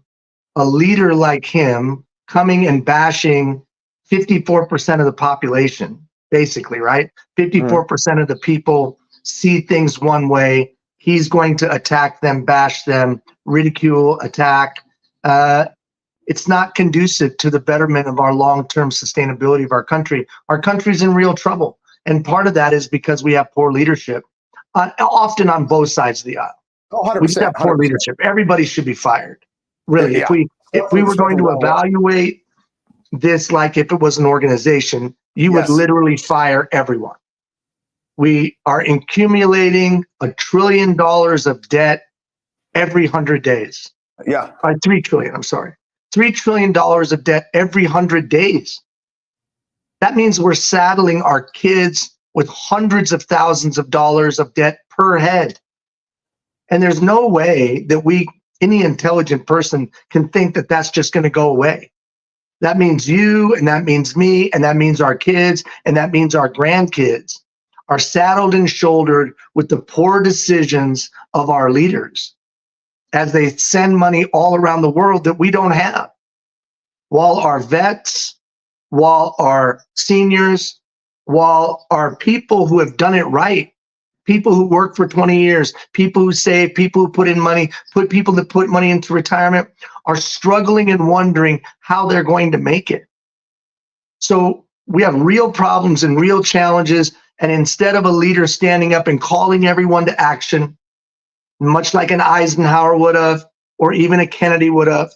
[SPEAKER 11] leader like him coming and bashing 54% of the population, basically, right? 54% of the people see things one way. He's going to attack them, bash them, ridicule, attack. It's not conducive to the betterment of our long-term sustainability of our country. Our country's in real trouble. And part of that is because we have poor leadership, often on both sides of the aisle.
[SPEAKER 3] Oh, 100%.
[SPEAKER 11] We just have poor
[SPEAKER 3] 100%.
[SPEAKER 11] leadership. Everybody should be fired. Really,
[SPEAKER 3] Yeah.
[SPEAKER 11] If we were going to evaluate this like if it was an organization, you would literally fire everyone. We are accumulating $1 trillion of debt every 100 days.
[SPEAKER 3] Yeah.
[SPEAKER 11] 3 trillion, I'm sorry. $3 trillion of debt every 100 days. That means we're saddling our kids with hundreds of thousands of dollars of debt per head. And there's no way that any intelligent person can think that that's just going to go away. That means you, and that means me, and that means our kids, and that means our grandkids are saddled and shouldered with the poor decisions of our leaders as they send money all around the world that we don't have. While our vets, while our seniors, while our people who have done it right, people who work for 20 years, people who save, people who put in money, people that put money into retirement are struggling and wondering how they're going to make it. So we have real problems and real challenges. And instead of a leader standing up and calling everyone to action, much like an Eisenhower would have, or even a Kennedy would have,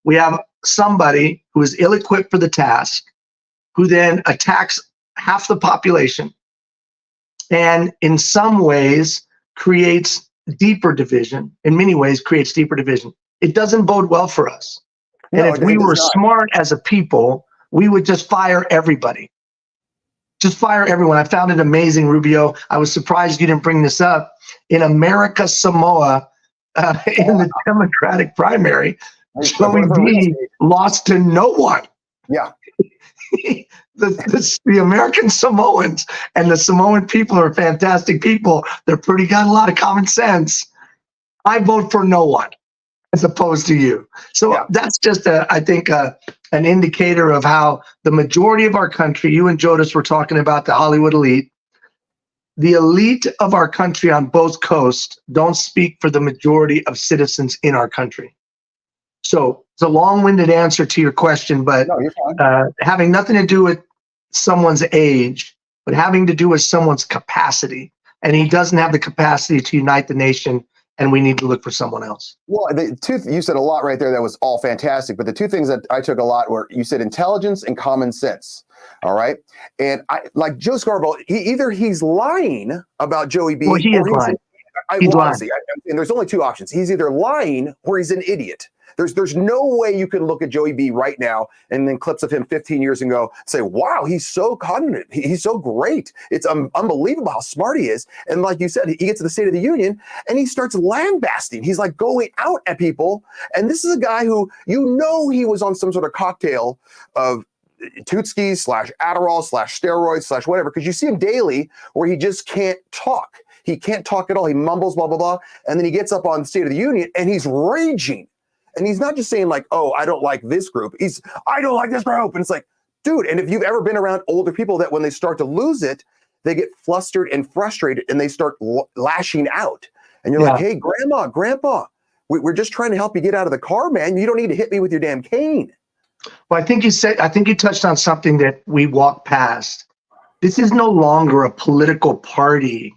[SPEAKER 11] we have somebody who is ill-equipped for the task, who then attacks half the population, and in some ways creates deeper division. In many ways creates deeper division. It doesn't bode well for us. And if we were smart as a people, we would just fire everybody. Just fire everyone. I found it amazing, Rubio. I was surprised you didn't bring this up. In America Samoa, in the Democratic primary, Joey B lost to no one.
[SPEAKER 3] Yeah.
[SPEAKER 11] The American Samoans and the Samoan people are fantastic people. They're got a lot of common sense. I vote for no one as opposed to you. So that's just, I think, an indicator of how the majority of our country, you and Jodis were talking about the Hollywood elite, the elite of our country on both coasts don't speak for the majority of citizens in our country. So it's a long-winded answer to your question, but having nothing to do with someone's age, but having to do with someone's capacity. And he doesn't have the capacity to unite the nation, and we need to look for someone else.
[SPEAKER 3] Well, you said a lot right there that was all fantastic, but the two things that I took a lot were, you said intelligence and common sense. All right. And like Joe Scarborough, either he's lying about Joey B.
[SPEAKER 11] Well, he is lying. He's lying.
[SPEAKER 3] And there's only two options. He's either lying or he's an idiot. There's no way you can look at Joey B right now and then clips of him 15 years ago say, wow, he's so cognitive. He's so great. It's unbelievable how smart he is. And like you said, he gets to the State of the Union and he starts lambasting. He's like going out at people. And this is a guy who, he was on some sort of cocktail of Tootskis / Adderall / steroids / whatever, because you see him daily where he just can't talk. He can't talk at all. He mumbles, blah, blah, blah. And then he gets up on State of the Union and he's raging. And he's not just saying like, oh, I don't like this group. I don't like this group. And it's like, dude, and if you've ever been around older people that when they start to lose it, they get flustered and frustrated and they start lashing out. And you're like, hey, grandpa, we're just trying to help you get out of the car, man. You don't need to hit me with your damn cane.
[SPEAKER 11] Well, I think you touched on something that we walked past. This is no longer a political party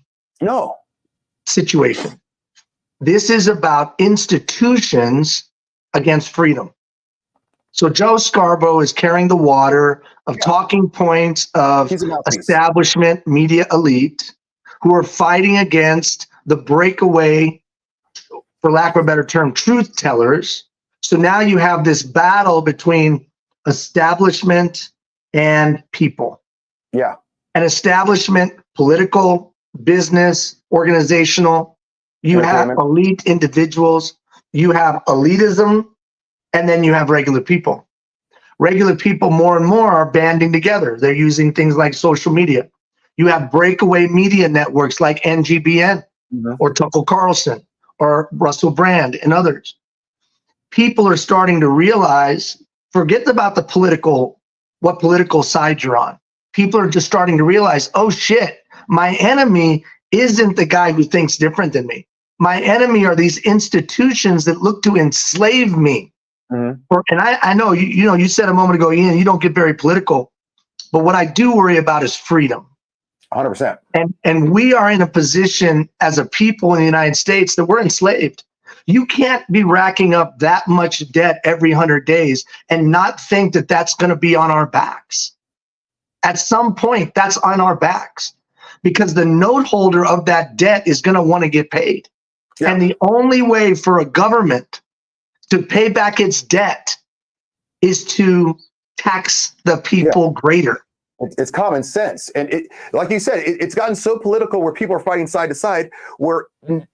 [SPEAKER 11] situation. This is about institutions against freedom. So Joe Scarborough is carrying the water of talking points of establishment media elite who are fighting against the breakaway, for lack of a better term, truth tellers. So now you have this battle between establishment and people.
[SPEAKER 3] Yeah.
[SPEAKER 11] An establishment, political, business, organizational. You have elite individuals, you have elitism, and then you have regular people. Regular people more and more are banding together. They're using things like social media. You have breakaway media networks like NGBN or Tucker Carlson or Russell Brand and others. People are starting to realize, forget about what political side you're on. People are just starting to realize, oh shit, my enemy isn't the guy who thinks different than me. My enemy are these institutions that look to enslave me. And I know, you said a moment ago, Ian, you don't get very political, but what I do worry about is freedom.
[SPEAKER 3] 100%.
[SPEAKER 11] And we are in a position as a people in the United States that we're enslaved. You can't be racking up that much debt every 100 days and not think that that's going to be on our backs. At some point, that's on our backs because the note holder of that debt is going to want to get paid. Yeah. And the only way for a government to pay back its debt is to tax the people greater.
[SPEAKER 3] It's common sense. And it, like you said, it's gotten so political where people are fighting side to side where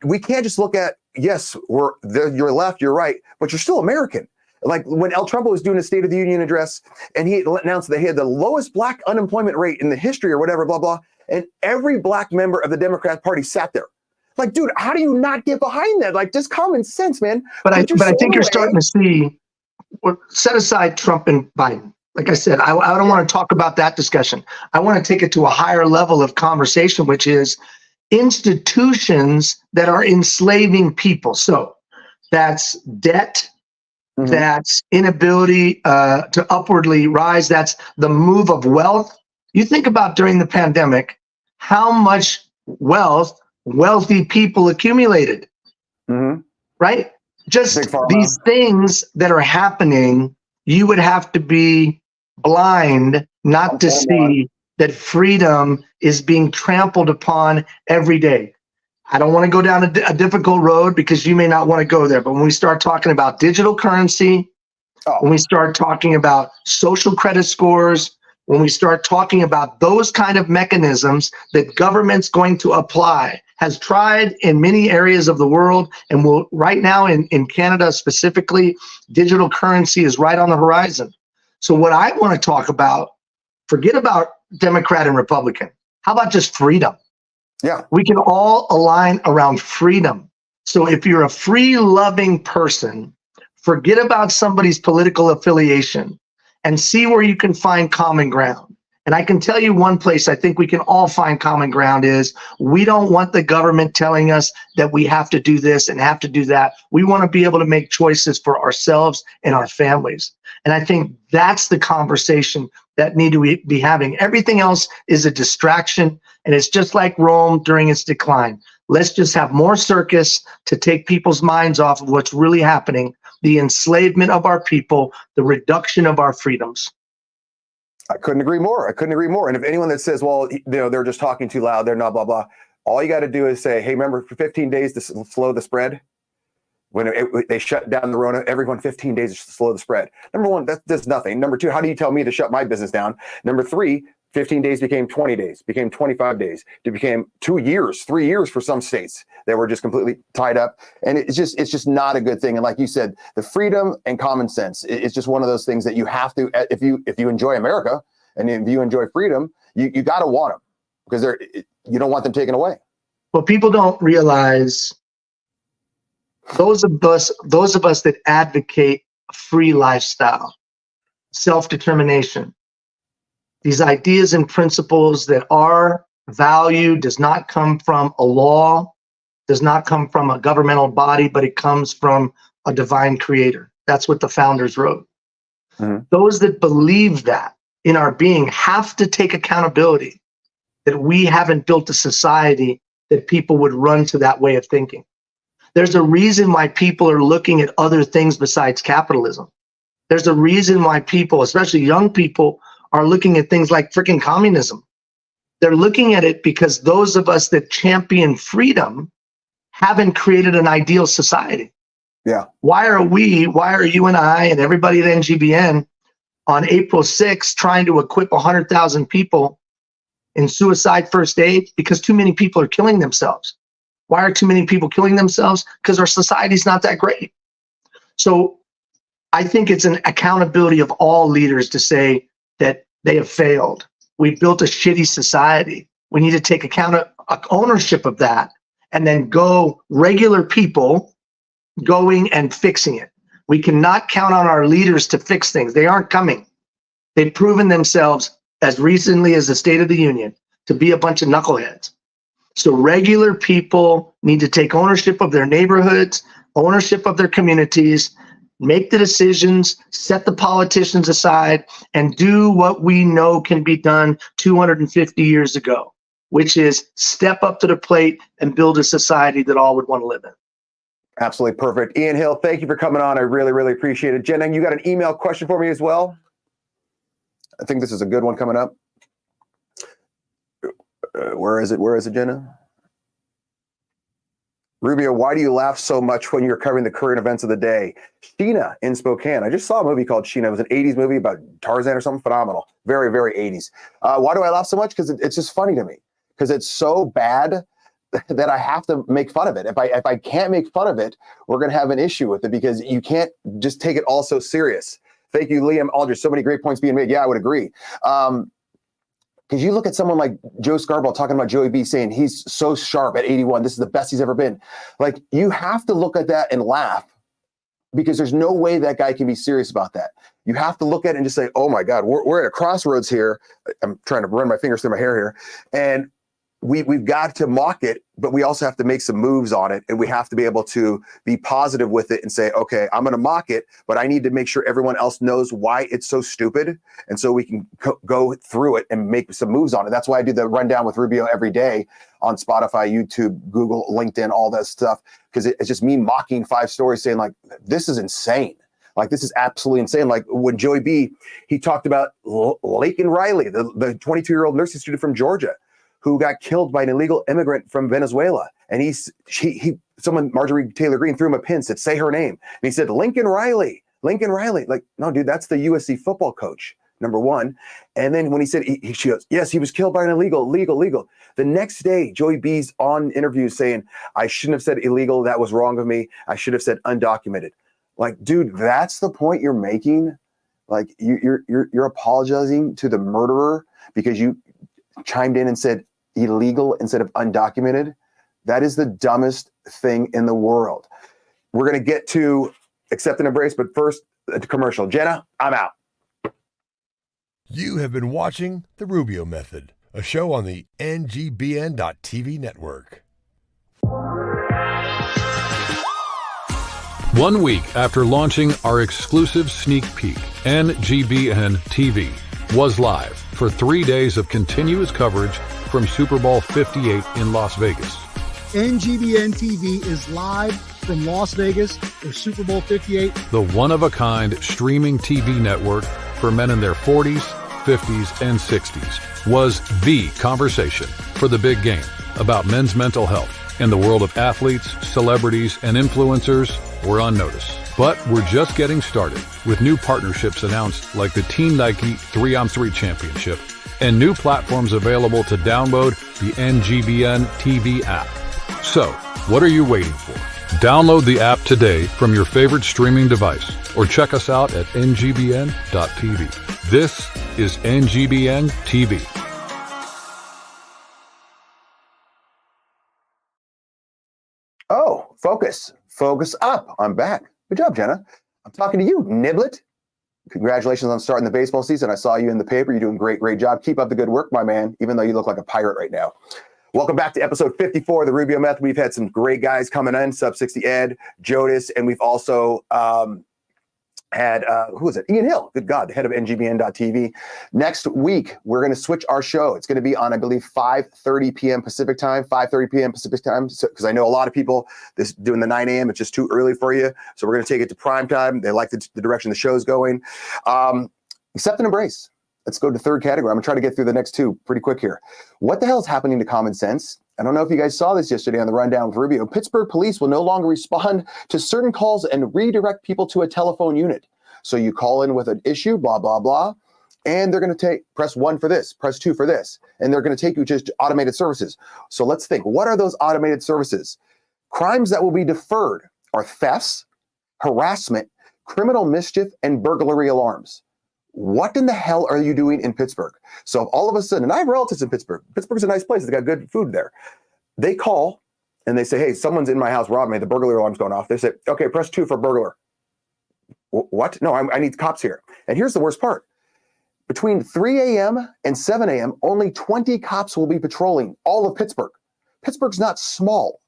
[SPEAKER 3] we can't just look at, yes, you're left, you're right, but you're still American. Like when El Trump was doing a State of the Union address and he announced that he had the lowest black unemployment rate in the history or whatever, blah, blah. And every black member of the Democrat Party sat there. Like, dude, how do you not get behind that? Like, just common sense, man.
[SPEAKER 11] But I think you're starting to see, set aside Trump and Biden. Like I said, I don't want to talk about that discussion. I want to take it to a higher level of conversation, which is institutions that are enslaving people. So that's debt, that's inability to upwardly rise, that's the move of wealth. You think about during the pandemic, how much wealth wealthy people accumulated, right? Just these things that are happening, you would have to be blind not to see that freedom is being trampled upon every day. I don't want to go down a difficult road because you may not want to go there. But when we start talking about digital currency, when we start talking about social credit scores, when we start talking about those kind of mechanisms that government's going to apply, has tried in many areas of the world, and will right now in Canada specifically, digital currency is right on the horizon. So what I want to talk about, forget about Democrat and Republican. How about just freedom?
[SPEAKER 3] Yeah.
[SPEAKER 11] We can all align around freedom. So if you're a free-loving person, forget about somebody's political affiliation and see where you can find common ground. And I can tell you one place I think we can all find common ground is we don't want the government telling us that we have to do this and have to do that. We want to be able to make choices for ourselves and our families. And I think that's the conversation that need to be having. Everything else is a distraction, and it's just like Rome during its decline. Let's just have more circus to take people's minds off of what's really happening, the enslavement of our people, the reduction of our freedoms.
[SPEAKER 3] I couldn't agree more. I couldn't agree more. And if anyone that says, well, they're just talking too loud, they're not blah, blah, all you got to do is say, hey, remember for 15 days to slow the spread? When they shut down the Rona, everyone 15 days to slow the spread. Number one, that does nothing. Number two, how do you tell me to shut my business down? Number three, 15 days became 20 days, became 25 days. It became 2 years, 3 years for some states that were just completely tied up. And it's just not a good thing. And like you said, the freedom and common sense, it's just one of those things that you have to, if you enjoy America and if you enjoy freedom, you got to want them because you don't want them taken away.
[SPEAKER 11] Well, people don't realize those of us that advocate a free lifestyle, self-determination, these ideas and principles that our value does not come from a law, does not come from a governmental body, but it comes from a divine creator. That's what the founders wrote. Those that believe that in our being have to take accountability that we haven't built a society that people would run to that way of thinking. There's a reason why people are looking at other things besides capitalism. There's a reason why people, especially young people, are looking at things like freaking communism. They're looking at it because those of us that champion freedom haven't created an ideal society.
[SPEAKER 3] Yeah.
[SPEAKER 11] Why are you and I and everybody at NGBN on April 6th trying to equip 100,000 people in suicide first aid? Because too many people are killing themselves. Why are too many people killing themselves? Because our society's not that great. So I think it's an accountability of all leaders to say that they have failed. We built a shitty society. We need to take ownership of that and then go regular people going and fixing it. We cannot count on our leaders to fix things. They aren't coming. They've proven themselves as recently as the State of the Union to be a bunch of knuckleheads. So regular people need to take ownership of their neighborhoods, ownership of their communities, make the decisions, set the politicians aside, and do what we know can be done 250 years ago, which is step up to the plate and build a society that all would want to live in.
[SPEAKER 3] Absolutely perfect. Ian Hill, thank you for coming on. I really, really appreciate it. Jenna, you got an email question for me as well? I think this is a good one coming up. Where is it, Jenna? Rubio, why do you laugh so much when you're covering the current events of the day? Sheena in Spokane. I just saw a movie called Sheena. It was an 80s movie about Tarzan or something. Phenomenal. Very, very 80s. Why do I laugh so much? Because it's just funny to me. Because it's so bad that I have to make fun of it. If I can't make fun of it, we're going to have an issue with it because you can't just take it all so serious. Thank you, Liam Aldridge. So many great points being made. Yeah, I would agree. Because you look at someone like Joe Scarborough talking about Joey B saying he's so sharp at 81. This is the best he's ever been. Like, you have to look at that and laugh because there's no way that guy can be serious about that. You have to look at it and just say, oh my God, we're at a crossroads here. I'm trying to run my fingers through my hair here. And we've got to mock it, but we also have to make some moves on it. And we have to be able to be positive with it and say, okay, I'm going to mock it, but I need to make sure everyone else knows why it's so stupid. And so we can go through it and make some moves on it. That's why I do the rundown with Rubio every day on Spotify, YouTube, Google, LinkedIn, all that stuff. Because it's just me mocking 5 stories saying like, this is insane. Like, this is absolutely insane. Like when Joey B, he talked about Laken Riley, the 22-year-old nursing student from Georgia, who got killed by an illegal immigrant from Venezuela. And Marjorie Taylor Greene threw him a pin, said, say her name. And he said, Lincoln Riley. Like, no, dude, that's the USC football coach, number one. And then when he said, she goes, yes, he was killed by an illegal. The next day, Joey B's on interviews saying, I shouldn't have said illegal. That was wrong of me. I should have said undocumented. Like, dude, that's the point you're making. Like, you're apologizing to the murderer because you chimed in and said illegal instead of undocumented. That is the dumbest thing in the world. We're going to get to accept and embrace, but first, a commercial. Jenna, I'm out.
[SPEAKER 4] You have been watching The Rubio Method, a show on the NGBN.TV network.
[SPEAKER 5] 1 week after launching our exclusive sneak peek, NGBN TV was live for 3 days of continuous coverage from Super Bowl 58 in Las Vegas.
[SPEAKER 10] NGBN TV is live from Las Vegas for Super Bowl 58.
[SPEAKER 5] The one-of-a-kind streaming TV network for men in their 40s, 50s, and 60s was the conversation for the big game about men's mental health. And the world of athletes, celebrities, and influencers were on notice. But we're just getting started with new partnerships announced like the Team Nike 3-on-3 Championship and new platforms available to download the NGBN TV app. So, what are you waiting for? Download the app today from your favorite streaming device or check us out at ngBN.tv. This is NGBN TV.
[SPEAKER 3] Oh, focus up. I'm back. Good job, Jenna. I'm talking to you, Niblet. Congratulations on starting the baseball season. I saw you in the paper. You're doing great job. Keep up the good work, my man, even though you look like a pirate right now. Welcome back to episode 54 of the Rubio Method. We've had some great guys coming in, Sub 60 Ed, Jodis, and we've also had, who is it? Ian Hill, good God, the head of NGBN.TV. Next week, we're going to switch our show. It's going to be on, I believe, 5:30 p.m. Pacific time, 5:30 p.m. Pacific time, because I know a lot of people doing the 9 a.m., it's just too early for you. So we're going to take it to prime time. They like the direction the show's going. Accept and embrace. Let's go to the third category. I'm going to try to get through the next two pretty quick here. What the hell is happening to common sense? I don't know if you guys saw this yesterday on the rundown with Rubio. Pittsburgh police will no longer respond to certain calls and redirect people to a telephone unit. So you call in with an issue, blah, blah, blah, and they're going to press 1 for this, press 2 for this, and they're going to take you to automated services. So let's think, what are those automated services? Crimes that will be deferred are thefts, harassment, criminal mischief, and burglary alarms. What in the hell are you doing in Pittsburgh? So all of a sudden, and I have relatives in Pittsburgh. Pittsburgh's a nice place. They got good food there. They call and they say, hey, someone's in my house robbing me. The burglary alarm's going off. They say, okay, press 2 for burglar. What? No, I need cops here. And here's the worst part. Between 3 a.m. and 7 a.m., only 20 cops will be patrolling all of Pittsburgh. Pittsburgh's not small.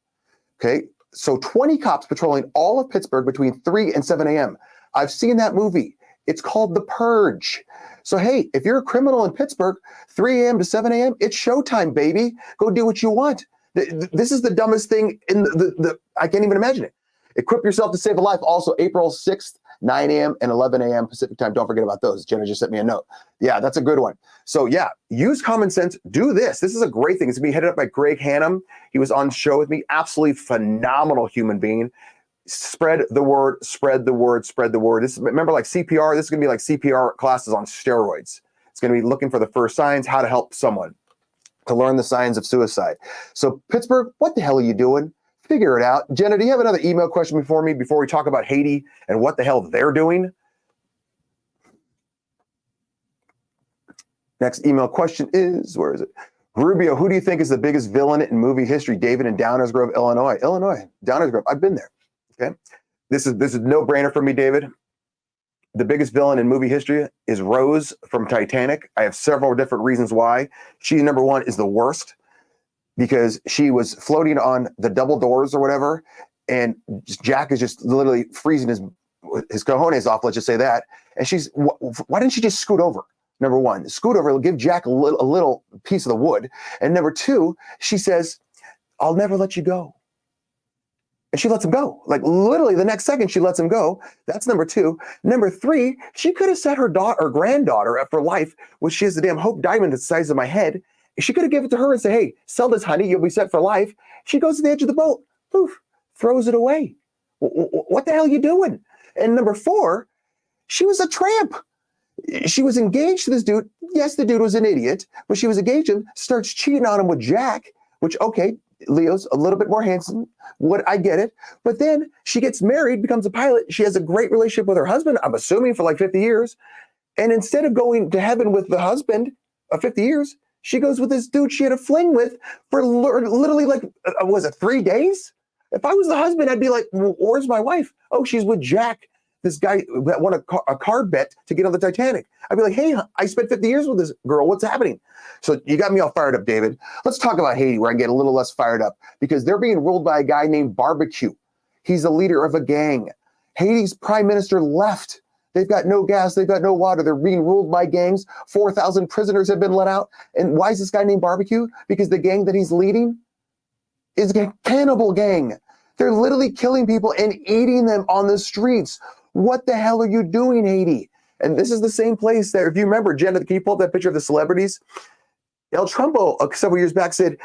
[SPEAKER 3] Okay, so 20 cops patrolling all of Pittsburgh between 3 and 7 a.m. I've seen that movie. It's called The Purge. So, hey, if you're a criminal in Pittsburgh, 3 a.m. to 7 a.m., it's showtime, baby. Go do what you want. This is the dumbest thing in I can't even imagine it. Equip yourself to save a life. Also, April 6th, 9 a.m. and 11 a.m. Pacific time. Don't forget about those. Jenna just sent me a note. Yeah, that's a good one. So yeah, use common sense. Do this. This is a great thing. It's going to be headed up by Greg Hannum. He was on the show with me. Absolutely phenomenal human being. Spread the word, spread the word, spread the word. This, remember, like CPR, this is going to be like CPR classes on steroids. It's going to be looking for the first signs, how to help someone, to learn the signs of suicide. So Pittsburgh, what the hell are you doing? Figure it out. Jenna, do you have another email question before we talk about Haiti and what the hell they're doing? Next email question is, where is it? Rubio, who do you think is the biggest villain in movie history? David in Downers Grove, Illinois. Downers Grove. I've been there. Okay. This is no brainer for me, David. The biggest villain in movie history is Rose from Titanic. I have several different reasons why. She, number one, is the worst because she was floating on the double doors or whatever, and Jack is just literally freezing his cojones off, let's just say that. And she's, why didn't she just scoot over? Number one, scoot over, give Jack a little piece of the wood. And number two, she says, I'll never let you go. And she lets him go. Like literally the next second she lets him go. That's number two. Number three, she could have set her granddaughter up for life, which she has the damn Hope Diamond the size of my head. She could have given it to her and said, hey, sell this, honey. You'll be set for life. She goes to the edge of the boat, poof, throws it away. What the hell are you doing? And number four, she was a tramp. She was engaged to this dude. Yes, the dude was an idiot, but she was engaged to him, starts cheating on him with Jack, which, okay, Leo's a little bit more handsome. I get it. But then she gets married, becomes a pilot. She has a great relationship with her husband, I'm assuming for like 50 years. And instead of going to heaven with the husband of 50 years, she goes with this dude she had a fling with for literally like, was it 3 days? If I was the husband, I'd be like, well, where's my wife? Oh, she's with Jack, this guy that won a card bet to get on the Titanic. I'd be like, hey, I spent 50 years with this girl. What's happening? So you got me all fired up, David. Let's talk about Haiti, where I get a little less fired up, because they're being ruled by a guy named Barbecue. He's the leader of a gang. Haiti's prime minister left. They've got no gas. They've got no water. They're being ruled by gangs. 4,000 prisoners have been let out. And why is this guy named Barbecue? Because the gang that he's leading is a cannibal gang. They're literally killing people and eating them on the streets. What the hell are you doing, Haiti? And this is the same place that, if you remember, Jenna, can you pull up that picture of the celebrities? El Trumpo, several years back, said,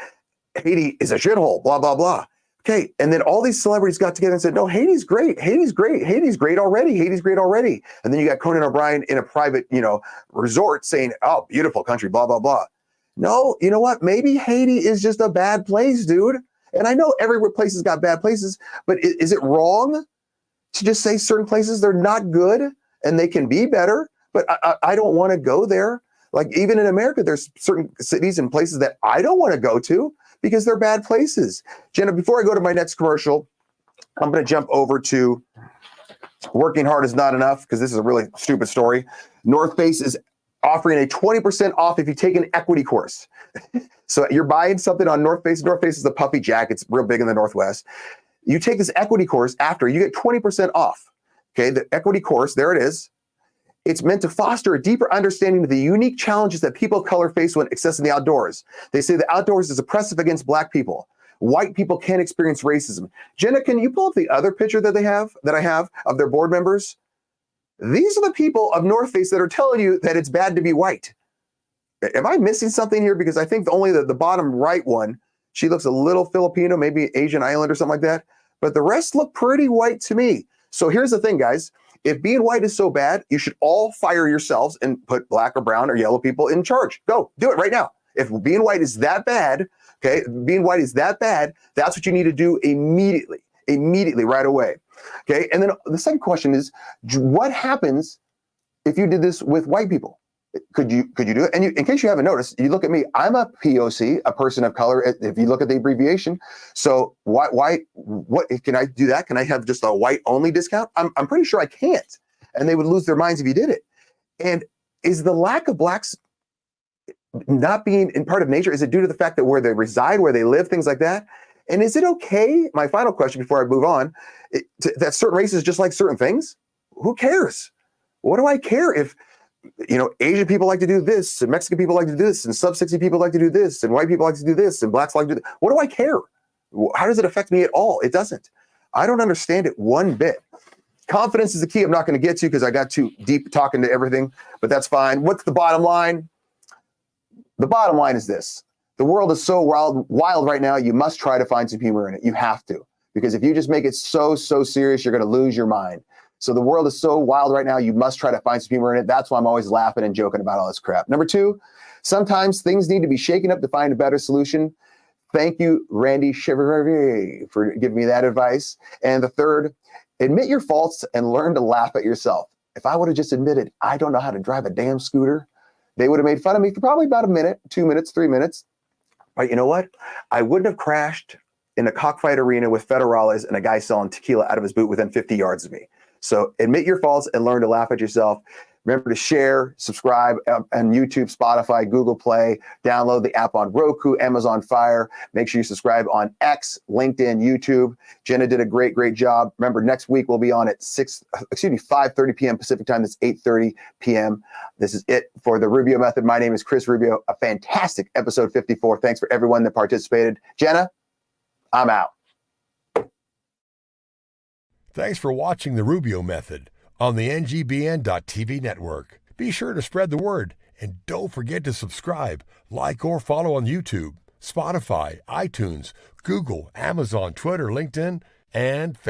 [SPEAKER 3] Haiti is a shithole, blah, blah, blah. Okay, and then all these celebrities got together and said, no, Haiti's great. Haiti's great. Haiti's great already. Haiti's great already. And then you got Conan O'Brien in a private, resort saying, oh, beautiful country, blah, blah, blah. No, you know what? Maybe Haiti is just a bad place, dude. And I know every place has got bad places, but is it wrong to just say certain places they're not good and they can be better? But I don't want to go there. Like even in America, there's certain cities and places that I don't want to go to because they're bad places. Jenna, before I go to my next commercial, I'm going to jump over to Working Hard Is Not Enough, because this is a really stupid story. North Face is offering a 20% off if you take an equity course. So you're buying something on North Face. North Face is a puffy jacket. It's real big in the Northwest. You take this equity course after, you get 20% off. Okay, the equity course, there it is. It's meant to foster a deeper understanding of the unique challenges that people of color face when accessing the outdoors. They say the outdoors is oppressive against Black people. White people can't experience racism. Jenna, can you pull up the other picture that I have of their board members? These are the people of North Face that are telling you that it's bad to be white. Am I missing something here? Because I think only the bottom right one, she looks a little Filipino, maybe Asian island or something like that. But the rest look pretty white to me. So here's the thing, guys. If being white is so bad, you should all fire yourselves and put Black or brown or yellow people in charge. Go, do it right now. If being white is that bad, okay, being white is that bad, that's what you need to do immediately, right away. Okay, and then the second question is, what happens if you did this with white people? Could you do it? And in case you haven't noticed, you look at me, I'm a POC, a person of color, if you look at the abbreviation. So what can I do that? Can I have just a white only discount? I'm pretty sure I can't. And they would lose their minds if you did it. And is the lack of Blacks not being in part of nature, is it due to the fact that where they reside, where they live, things like that? And is it okay, my final question before I move on, that certain races just like certain things? Who cares? What do I care if, Asian people like to do this, and Mexican people like to do this, and sub-60 people like to do this, and white people like to do this, and Blacks like to do this? What do I care? How does it affect me at all? It doesn't. I don't understand it one bit. Confidence is the key. I'm not going to get to because I got too deep talking to everything, but that's fine. What's the bottom line? The bottom line is this. The world is so wild right now, you must try to find some humor in it. You have to. Because if you just make it so serious, you're going to lose your mind. So the world is so wild right now, you must try to find some humor in it. That's why I'm always laughing and joking about all this crap. Number 2, sometimes things need to be shaken up to find a better solution. Thank you, Randy Chevalier, for giving me that advice. And the third, admit your faults and learn to laugh at yourself. If I would have just admitted I don't know how to drive a damn scooter, they would have made fun of me for probably about a minute, 2 minutes, 3 minutes. But you know what? I wouldn't have crashed in a cockfight arena with federales and a guy selling tequila out of his boot within 50 yards of me. So admit your faults and learn to laugh at yourself. Remember to share, subscribe on YouTube, Spotify, Google Play, download the app on Roku, Amazon Fire. Make sure you subscribe on X, LinkedIn, YouTube. Jenna did a great job. Remember, next week we'll be on at 5:30 p.m. Pacific time. That's 8:30 p.m. This is it for the Rubio Method. My name is Chris Rubio. A fantastic episode 54. Thanks for everyone that participated. Jenna, I'm out.
[SPEAKER 4] Thanks for watching the Rubio Method on the NGBN.TV network. Be sure to spread the word and don't forget to subscribe, like, or follow on YouTube, Spotify, iTunes, Google, Amazon, Twitter, LinkedIn, and Facebook.